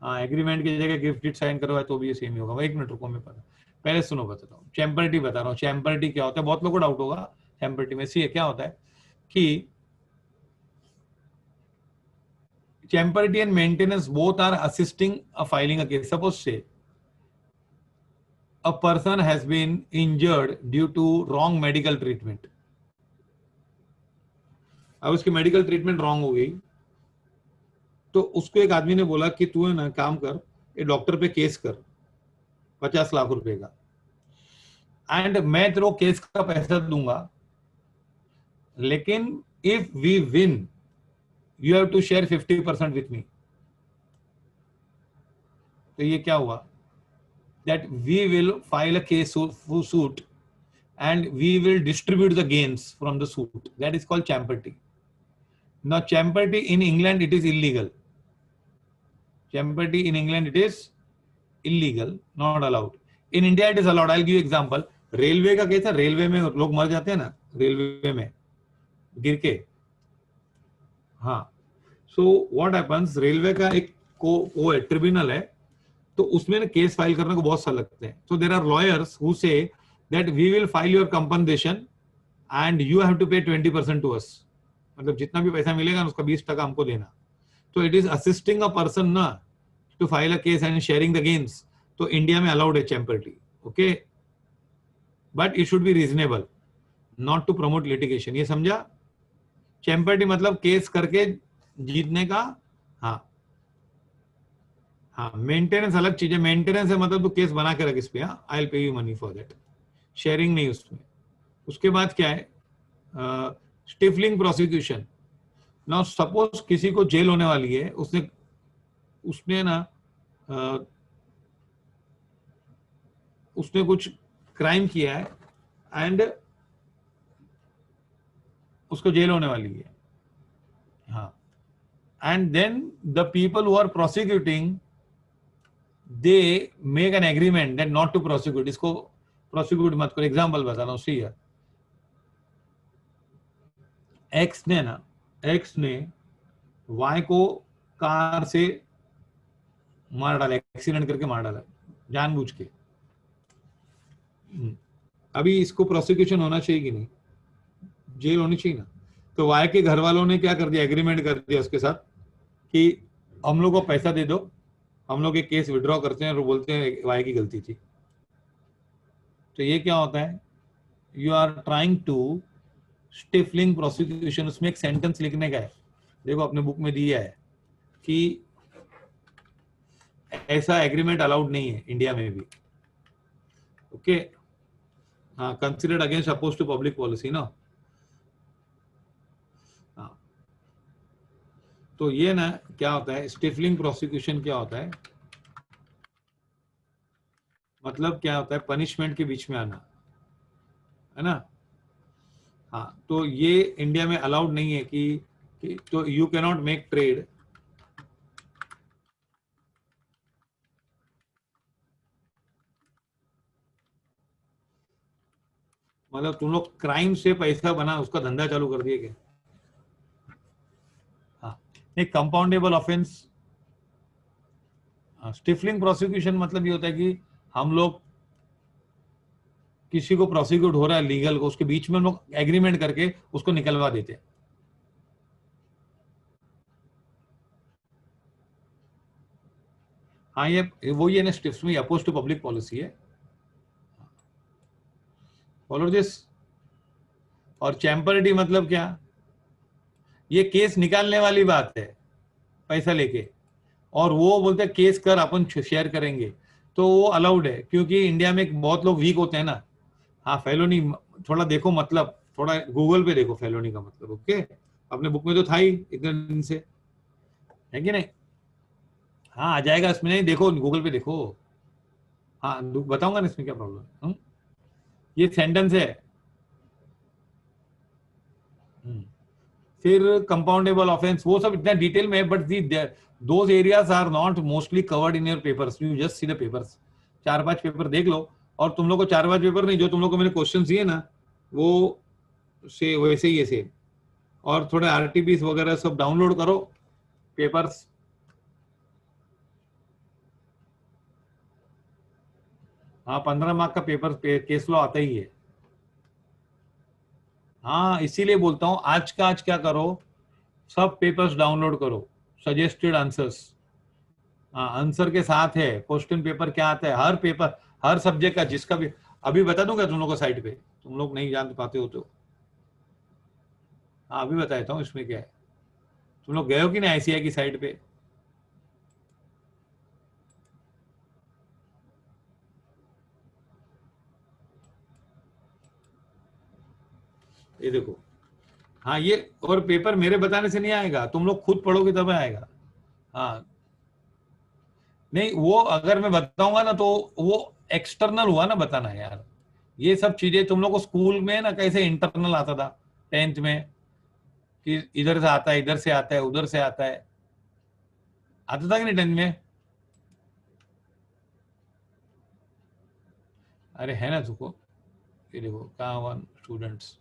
हाँ एग्रीमेंट की जगह गिफ्ट डिट साइन करवाए तो भी ये सेम ही होगा। एक मिनट रुको, मैं पता पहले सुनो, बताता हूँ चैम्पर्टी बता रहा हूँ। चैम्पर्टी क्या होता है, बहुत लोगों को डाउट होगा चैम्पर्टी में। सी क्या होता है कि champerty and maintenance both are assisting a filing a case. Suppose say a person has been injured due to wrong medical treatment, अब उसकी मेडिकल ट्रीटमेंट रॉन्ग हो गई, तो उसको एक आदमी ने बोला कि तू है ना काम कर, ये डॉक्टर पे केस कर 50 लाख रुपए का, एंड मैं तेरे को केस का पैसा दूंगा, लेकिन if we win you have to share 50% with me. तो ये क्या हुआ, that we will file a case suit and we will distribute the gains from the suit, that is called champerty। Now champerty in England it is illegal. Champerty in England it is illegal, not allowed. In India it is allowed. I'll give you example. Railway का case है, railway में लोग मर जाते हैं ना, railway में गिर के. हाँ, सो व्हाट हैपेंस, रेलवे का एक वो है, ट्रिब्यूनल है, तो उसमें ना केस फाइल करने को बहुत साल लगते हैं. So there are lawyers who say that we will file your compensation and you have to pay 20% to us. मतलब जितना भी पैसा मिलेगा ना उसका 20% हमको देना. तो it is assisting a person ना to file a case and sharing the gains. तो इंडिया में अलाउड है champerty. Okay, but it should be reasonable, not to promote litigation. ये समझा? चैम्पर्टी मतलब केस करके जीतने का. हाँ हाँ, मेंटेनेंस अलग चीज है. मेंटेनेंस है मतलब तू केस बना के रख इस पे. हाँ, I will pay you money for that. Sharing नहीं उसमें. उसके बाद क्या है, स्टिफलिंग प्रोसिक्यूशन. नाउ सपोज किसी को जेल होने वाली है, उसने ना उसने कुछ क्राइम किया है एंड उसको जेल होने वाली है. हाँ, and then the people who are prosecuting they make an agreement that not to prosecute. इसको प्रोसिक्यूट मत करो. एग्जांपल बता रहा हूं. सी है, एक्स ने वाई को कार से मार डाला, एक्सीडेंट करके मार डाला जानबूझ के. अभी इसको प्रोसिक्यूशन होना चाहिए कि नहीं? जेल होनी चाहिए ना. तो वाई के घर वालों ने क्या कर दिया, एग्रीमेंट कर दिया उसके साथ कि हम लोग को पैसा दे दो, हम लोग एक केस विड्रॉ करते हैं और बोलते हैं वाई की गलती थी. तो ये क्या होता है, you are trying to stifling prosecution. उसमें एक सेंटेंस लिखने का है, देखो अपने बुक में दिया है कि ऐसा एग्रीमेंट अलाउड नहीं है इंडिया में भी. ओके, हाँ, considered against oppose to public policy ना. हाँ, तो ये ना क्या होता है, स्टिफलिंग प्रोसिक्यूशन क्या होता है, मतलब क्या होता है, पनिशमेंट के बीच में आना, है ना. हाँ, तो ये इंडिया में अलाउड नहीं है कि तो you can not make trade. मतलब तुम लोग क्राइम से पैसा बना, उसका धंधा चालू कर दिए क्या? हाँ, एक कंपाउंडेबल ऑफेंस. स्टिफलिंग प्रोसिक्यूशन मतलब ये होता है कि हम लोग किसी को प्रोसिक्यूट हो रहा है लीगल को, उसके बीच में हम लोग एग्रीमेंट करके उसको निकलवा देते हैं. हाँ, ये वही है ना, स्टिफ्स में अपोज टू पब्लिक पॉलिसी है. Follow this. और चैम्पर्टी मतलब क्या, ये केस निकालने वाली बात है पैसा लेके, और वो बोलते हैं केस कर, अपन शेयर करेंगे. तो वो अलाउड है क्योंकि इंडिया में बहुत लोग वीक होते हैं ना. हाँ, फेलोनी थोड़ा देखो, मतलब थोड़ा गूगल पे देखो फेलोनी का मतलब. ओके, अपने बुक में तो था ही इतने दिन से, है कि नहीं? हाँ, आ जाएगा इसमें, नहीं देखो गूगल पे देखो. हाँ, बताऊंगा ना इसमें क्या प्रॉब्लम है. ये सेंटेंस है. फिर कंपाउंडेबल ऑफेंस, वो सब इतना डिटेल में है, but those areas are not mostly covered in your papers. You just see the papers. 4-5 paper देख लो, और तुम लोग को 4-5 पेपर नहीं, जो तुम लोग को मैंने क्वेश्चन दिए ना वो से वैसे ही है सेम. और थोड़े आरटीपीस वगैरह सब डाउनलोड करो पेपर्स. हाँ, 15 मार्क का पेपर केस लॉ आता ही है. हाँ, इसीलिए बोलता हूँ आज का आज क्या करो, सब पेपर्स डाउनलोड करो, सजेस्टेड आंसर्स. हाँ, आंसर के साथ है क्वेश्चन पेपर क्या आता है, हर पेपर, हर सब्जेक्ट का, जिसका भी. अभी बता दूंगा तुम लोग को साइट पे, तुम लोग नहीं जान पाते हो तो. हाँ, अभी बताता हूँ इसमें क्या है. तुम लोग गए हो कि नहीं आईसीआई की साइट पे? ये देखो. हाँ, ये और पेपर मेरे बताने से नहीं आएगा, तुम लोग खुद पढ़ोगे तब आएगा. हाँ, नहीं, वो अगर मैं बताऊंगा ना तो वो एक्सटर्नल हुआ ना बताना यार. ये सब चीजें तुम लोग को स्कूल में ना कैसे इंटरनल आता था 10th में, कि इधर से आता है, इधर से आता है, उधर से आता है, आता था कि नहीं 10 में? अरे है ना तुमको, ये देखो कहाँ वन स्टूडेंट्स,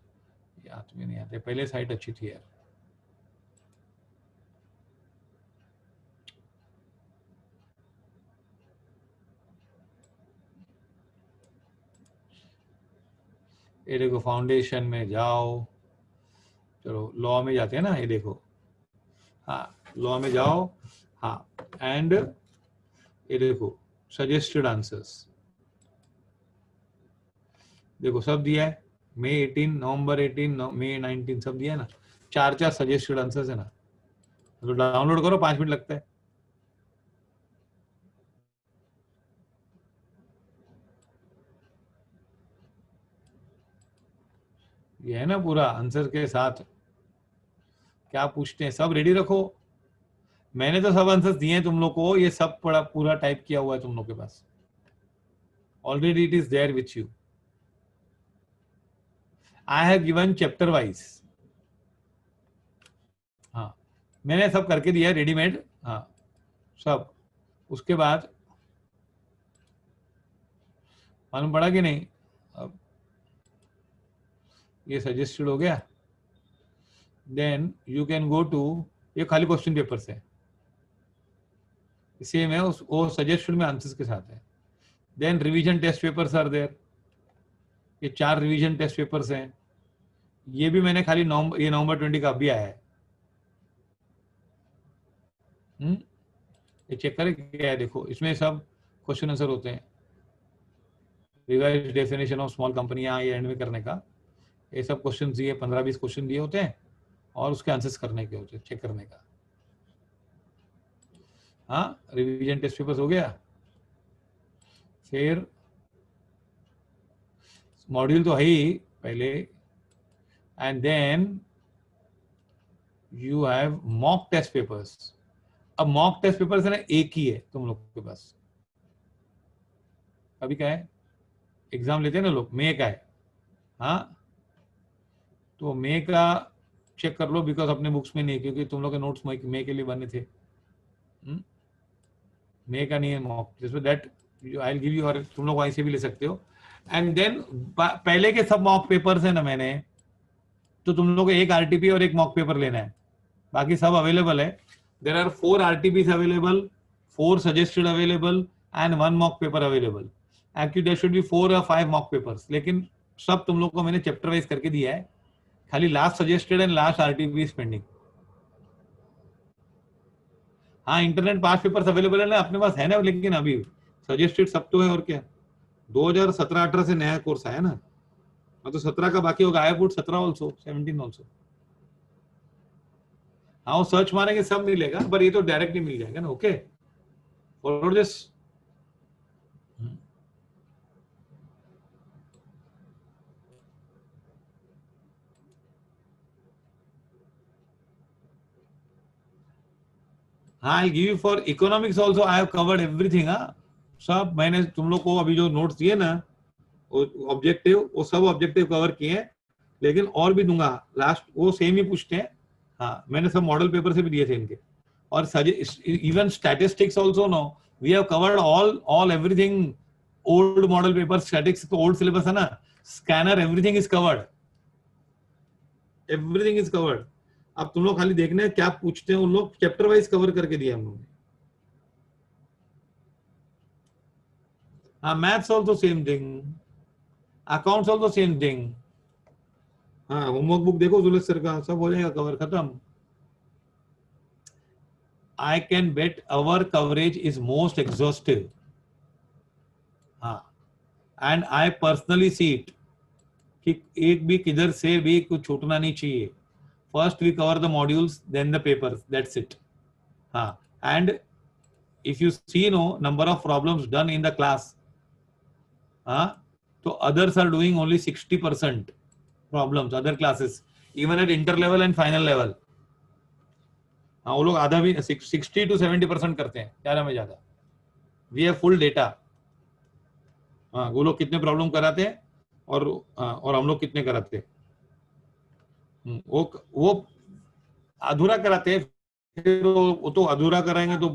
याद में नहीं आते, पहले साइट अच्छी थी यार। ये देखो फाउंडेशन में जाओ, चलो लॉ में जाते हैं ना, ये देखो, हाँ लॉ में जाओ, हाँ एंड ये देखो सजेस्टेड आंसर्स, देखो सब दिया है, मई 18, नवंबर 18, मई 19 सब दिया है ना, 4 सजेस्टेड आंसर्स है ना, तो डाउनलोड करो, 5 मिनट लगता है। ये है ना पूरा आंसर के साथ, क्या पूछते हैं सब रेडी रखो। मैंने तो सब आंसर्स दिए हैं तुम लोग को, ये सब पूरा पूरा टाइप किया हुआ है तुम लोग के पास, already it is there with you. I have given chapter wise, हाँ मैंने सब करके दिया है रेडीमेड, हाँ सब। उसके बाद मालूम पड़ा कि नहीं, अब ये सजेस्टेड हो गया, then you can go to, ये खाली क्वेश्चन पेपर से सेम है, उस वो सजेस्टेड में आंसर्स के साथ है। Then revision test papers are there, ये 4 रिवीजन टेस्ट पेपर्स हैं, ये भी मैंने खाली नवंबर, ये नवंबर 20 का अभी आया है। ये चेक करें क्या है, देखो इसमें सब क्वेश्चन आंसर होते हैं, revise definition of small company, यहाँ ये एंड में करने का, ये सब क्वेश्चन दिए, 15-20 क्वेश्चन दिए होते हैं और उसके आंसर्स करने के होते हैं, चेक करने का। हाँ रिवीजन टेस्ट पेपर्स हो गया, फिर मॉड्यूल तो है ही पहले, and then you have mock test papers. अब मॉक टेस्ट पेपर्स है ना, एक ही है तुम लोग के पास, अभी क्या है एग्जाम लेते हैं ना लोग, मई का है, हाँ तो मई का चेक कर लो, बिकॉज अपने बुक्स में नहीं है, क्योंकि तुम लोग के नोट्स मई के लिए बने थे, मई का नहीं है मॉक, जिसमें that I will give you, और तुम लोग वहीं से भी ले सकते हो। एंड देन पहले के सब मॉक पेपर्स है ना मैंने, तो तुम लोग को एक आरटीपी और एक मॉक पेपर लेना है, बाकी सब अवेलेबल है। There are 4 RTPs available, 4 suggested available and 1 mock paper available. Actually there should be 4 or 5 mock papers, लेकिन सब तुम लोग को मैंने चैप्टर वाइज करके दिया है, खाली last suggested and last RTP is pending. हाँ इंटरनेट पास पेपर्स अवेलेबल है ना अपने पास है ना, लेकिन अभी सजेस्टेड सब तो है, और क्या 2017-18 से नया कोर्स आया ना, तो 17 का बाकी होगा, आई पुट 17 ऑल्सो, 17 ऑल्सो। हाँ वो सर्च मारेंगे सब मिलेगा, पर ये तो डायरेक्टली मिल जाएगा ना, ओके फॉरवर्ड दिस। हाँ I give you for economics also, I have covered everything. हाँ सब मैंने तुम लोग को अभी जो नोट्स दिए ना, ऑब्जेक्टिव वो सब ऑब्जेक्टिव कवर किए हैं, लेकिन और भी दूंगा लास्ट, वो सेम ही पूछते हैं। हाँ मैंने सब मॉडल पेपर से भी दिए थे इनके, और even statistics also no, we have covered all everything, old model paper, statistics तो ओल्ड सिलेबस है ना, scanner everything is covered, everything is covered. अब तुम लोग खाली देखना है क्या पूछते हैं, उन लोग चैप्टर वाइज कवर करके दिया हम लोगों ने। हाँ maths also same thing, accounts also same thing. हाँ होमवर्क बुक देखो जुलेश सर का, सब हो जाएगा कवर, खत्म। I can bet our coverage is most exhaustive. हाँ and I personally see it कि एक भी किधर से भी कुछ छूटना नहीं चाहिए। First we cover the modules, then the papers. That's it. हाँ and if you see no number of problems done in the class, हाँ तो others are doing only 60% problems, other classes, even at inter level and final level. हाँ वो लोग आधा भी 60 to 70% करते हैं, ज्यादा में ज्यादा। वी हैव फुल डेटा, हाँ वो लोग कितने प्रॉब्लम कराते हैं और हम लोग कितने कराते हैं। वो अधूरा कराते हैं, फिर वो तो अधूरा कराएंगे तो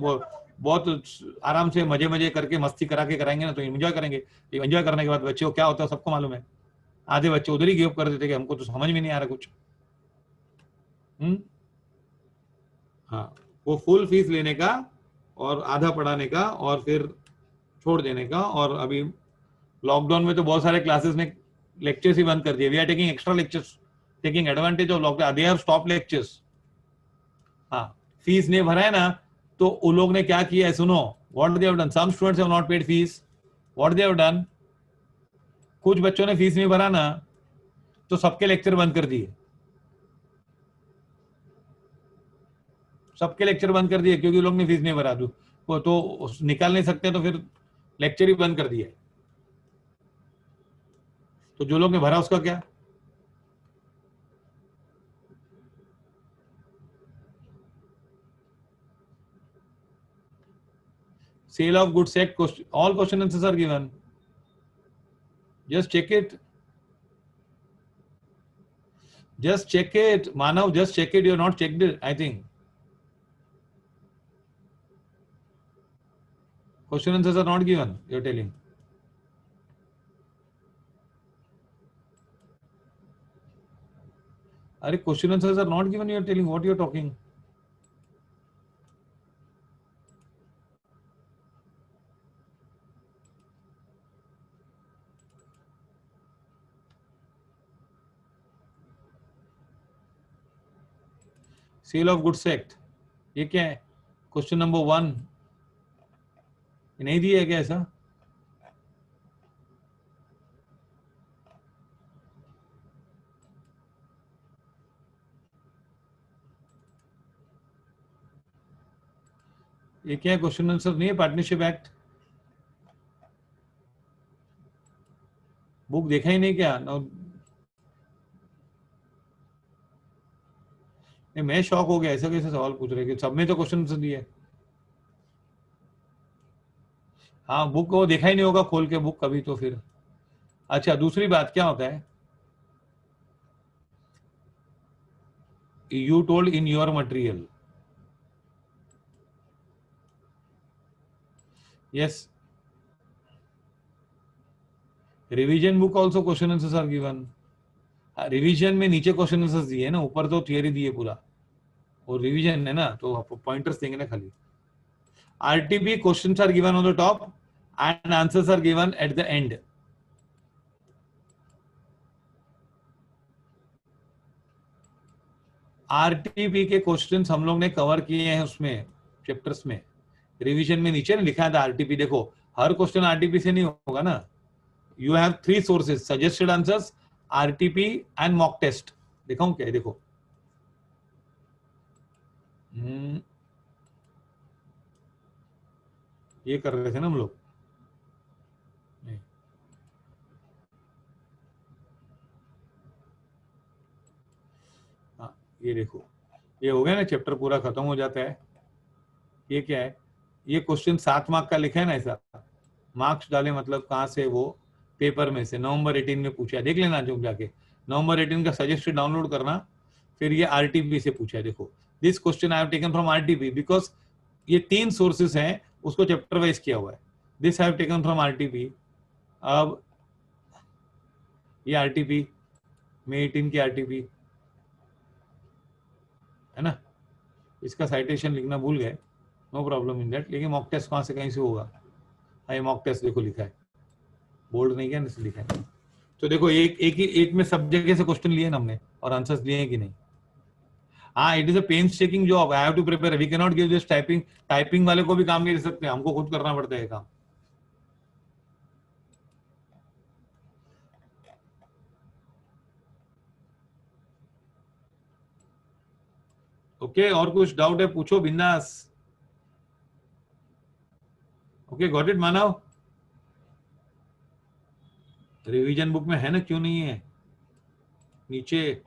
बहुत आराम से मजे मजे करके मस्ती करा के कराएंगे ना, तो एंजॉय करेंगे। एंजॉय करने के बाद बच्चे को क्या होता है सबको मालूम है, आधे बच्चे उधर ही गिव अप कर देते कि हमको तो समझ में नहीं आ रहा कुछ। हाँ, वो फुल फीस लेने का और आधा पढ़ाने का और फिर छोड़ देने का। और अभी लॉकडाउन में तो बहुत सारे क्लासेस में लेक्चर्स ही बंद कर दिए। We are taking extra lectures, taking advantage of lockdown, they have stop lectures. हाँ, फीस नहीं भरा है ना, तो उन लोग ने क्या किया है सुनो, what they have done, some students have not paid fees, what they have done, कुछ बच्चों ने फीस नहीं भरा ना, तो सबके लेक्चर बंद कर दिए, सबके लेक्चर बंद कर दिए, क्योंकि लोग ने फीस नहीं भरा, तो निकाल नहीं सकते, तो फिर लेक्चर ही बंद कर दिए। तो जो लोग ने भरा उसका क्या? Sale of goods set, all question answers are given. Just check it. Just check it. Manav, just check it. You have not checked it, I think. Question answers are not given, you are telling. Are question answers are not given, you are telling. What you are talking? Sale of goods set. ये क्या है? Question number 1 नहीं दिया है क्या ऐसा? ये क्या है? क्वेश्चन आंसर नहीं है, पार्टनरशिप एक्ट। बुक देखा ही नहीं क्या? मैं शॉक हो गया, ऐसा कैसे सवाल पूछ रहे कि सब में तो क्वेश्चन आंसर दिए। हाँ, बुक को देखा ही नहीं होगा खोल के बुक कभी, तो फिर अच्छा। दूसरी बात क्या होता है, you told in your material, yes, revision book also question answers are given. Revision में नीचे क्वेश्चन आंसर्स दिए ना, ऊपर तो थियरी दी है पूरा, और रिवीजन है ना, तो आपको पॉइंटर्स देंगे ना खाली। RTP questions are given on the top and answers are given at the end. RTP के क्वेश्चंस हम लोग ने कवर किए हैं उसमें चैप्टर्स में। रिवीजन में नीचे लिखा था आरटीपी, देखो हर क्वेश्चन आरटीपी से नहीं होगा ना। You have 3 sources, suggested answers, RTP and mock test. दिखाऊं क्या? देखो, ये कर रहे थे ना हम लोग। हाँ, ये देखो, ये हो गया ना, चैप्टर पूरा खत्म हो जाता है। ये क्या है? ये क्वेश्चन 7 मार्क का लिखा है ना, ऐसा मार्क्स डाले मतलब कहाँ से, वो पेपर में से नवंबर 18 में पूछा है, देख लेना जो जाके नवंबर 18 का सजेस्टेड डाउनलोड करना। फिर ये आरटीपी से पूछा है। देखो, this question I have taken from RTP because ये 3 सोर्सेस हैं, उसको चैप्टर वाइज किया हुआ है। This I have taken from RTP. अब ये आरटीपी May 18 की आरटीपी है ना, इसका साइटेशन लिखना भूल गए, नो प्रॉब्लम इन दैट। लेकिन मॉक टेस्ट कहाँ से कहीं से होगा? ये मॉक टेस्ट देखो लिखा है, बोल्ड नहीं किया ना, लिखा है। तो देखो एक में सब जगह से क्वेश्चन लिए ना हमने, और आंसर्स दिए हैं कि नहीं। हाँ, it is a painstaking job, I have to prepare, we can not give this typing. Typing वाले को भी काम नहीं दे सकते, हमको खुद करना पड़ता है काम। ओके, और कुछ डाउट है पूछो बिंदास। Okay, got it Manav? Revision book में है ना, क्यों नहीं है? नीचे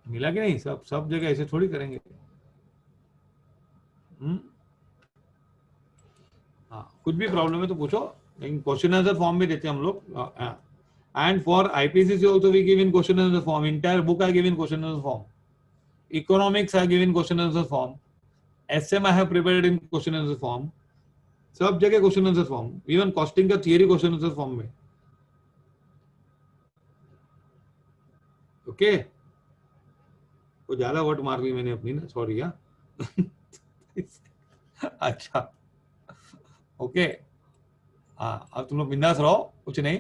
मिला कि नहीं? सब जगह ऐसे थोड़ी करेंगे। हाँ, कुछ भी प्रॉब्लम है तो पूछो, लेकिन क्वेश्चन आंसर फॉर्म में देते हैं हम लोग। And for IPCC also we give in question answer form, entire book I give in question answer form. Economics I have given question answer form. SM I have prepared in question answer form. सब जगह question answer form, even costing का theory question answer form में. Okay, वो ज्यादा word मार ली मैंने अपनी ना, सॉरी. या अच्छा, ओके. हाँ, अब तुम लोग बिंदास रहो, कुछ नहीं.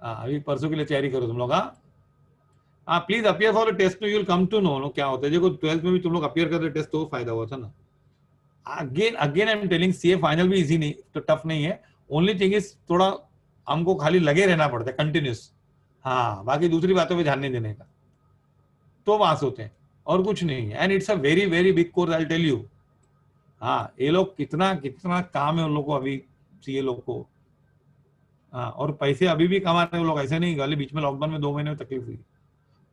हाँ, अभी परसों के लिए तैयारी करो तुम लोग. हाँ, please appear for the test, you will come to know क्या होता है. देखो 12th में भी तुम लोग अपियर करते टेस्ट तो फायदा हुआ था ना. Again I am telling, CA final भी इजी नहीं, तो टफ नहीं है. ओनली थिंग इज थोड़ा हमको खाली लगे रहना पड़ता है कंटिन्यूस. हाँ, बाकी दूसरी बातों पे ध्यान नहीं देने का, तो पास होते हैं, और कुछ नहीं है. And it's a very very big course, I tell you. हाँ, ये लोग कितना कितना काम है उन लोग को अभी, सीए लोग को. हाँ, और पैसे अभी भी कमा रहे हैं वो लोग, ऐसे नहीं. गाली बीच में लॉकडाउन में 2 महीने में तकलीफ हुई.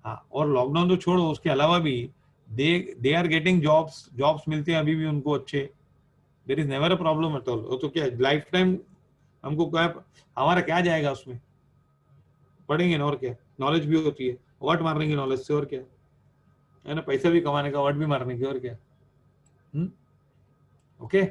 हाँ, और लॉकडाउन तो छोड़ो, उसके अलावा भी दे आर गेटिंग जॉब्स मिलते हैं अभी भी उनको अच्छे. There is never a problem at all. वो तो क्या लाइफ टाइम हमको क्या, हमारा क्या जाएगा उसमें, पढ़ेंगे ना, और क्या. नॉलेज भी होती है, वर्ड मारने की नॉलेज से, और क्या है ना. पैसा भी कमाने का, वर्ड भी मारने की, और क्या. ओके.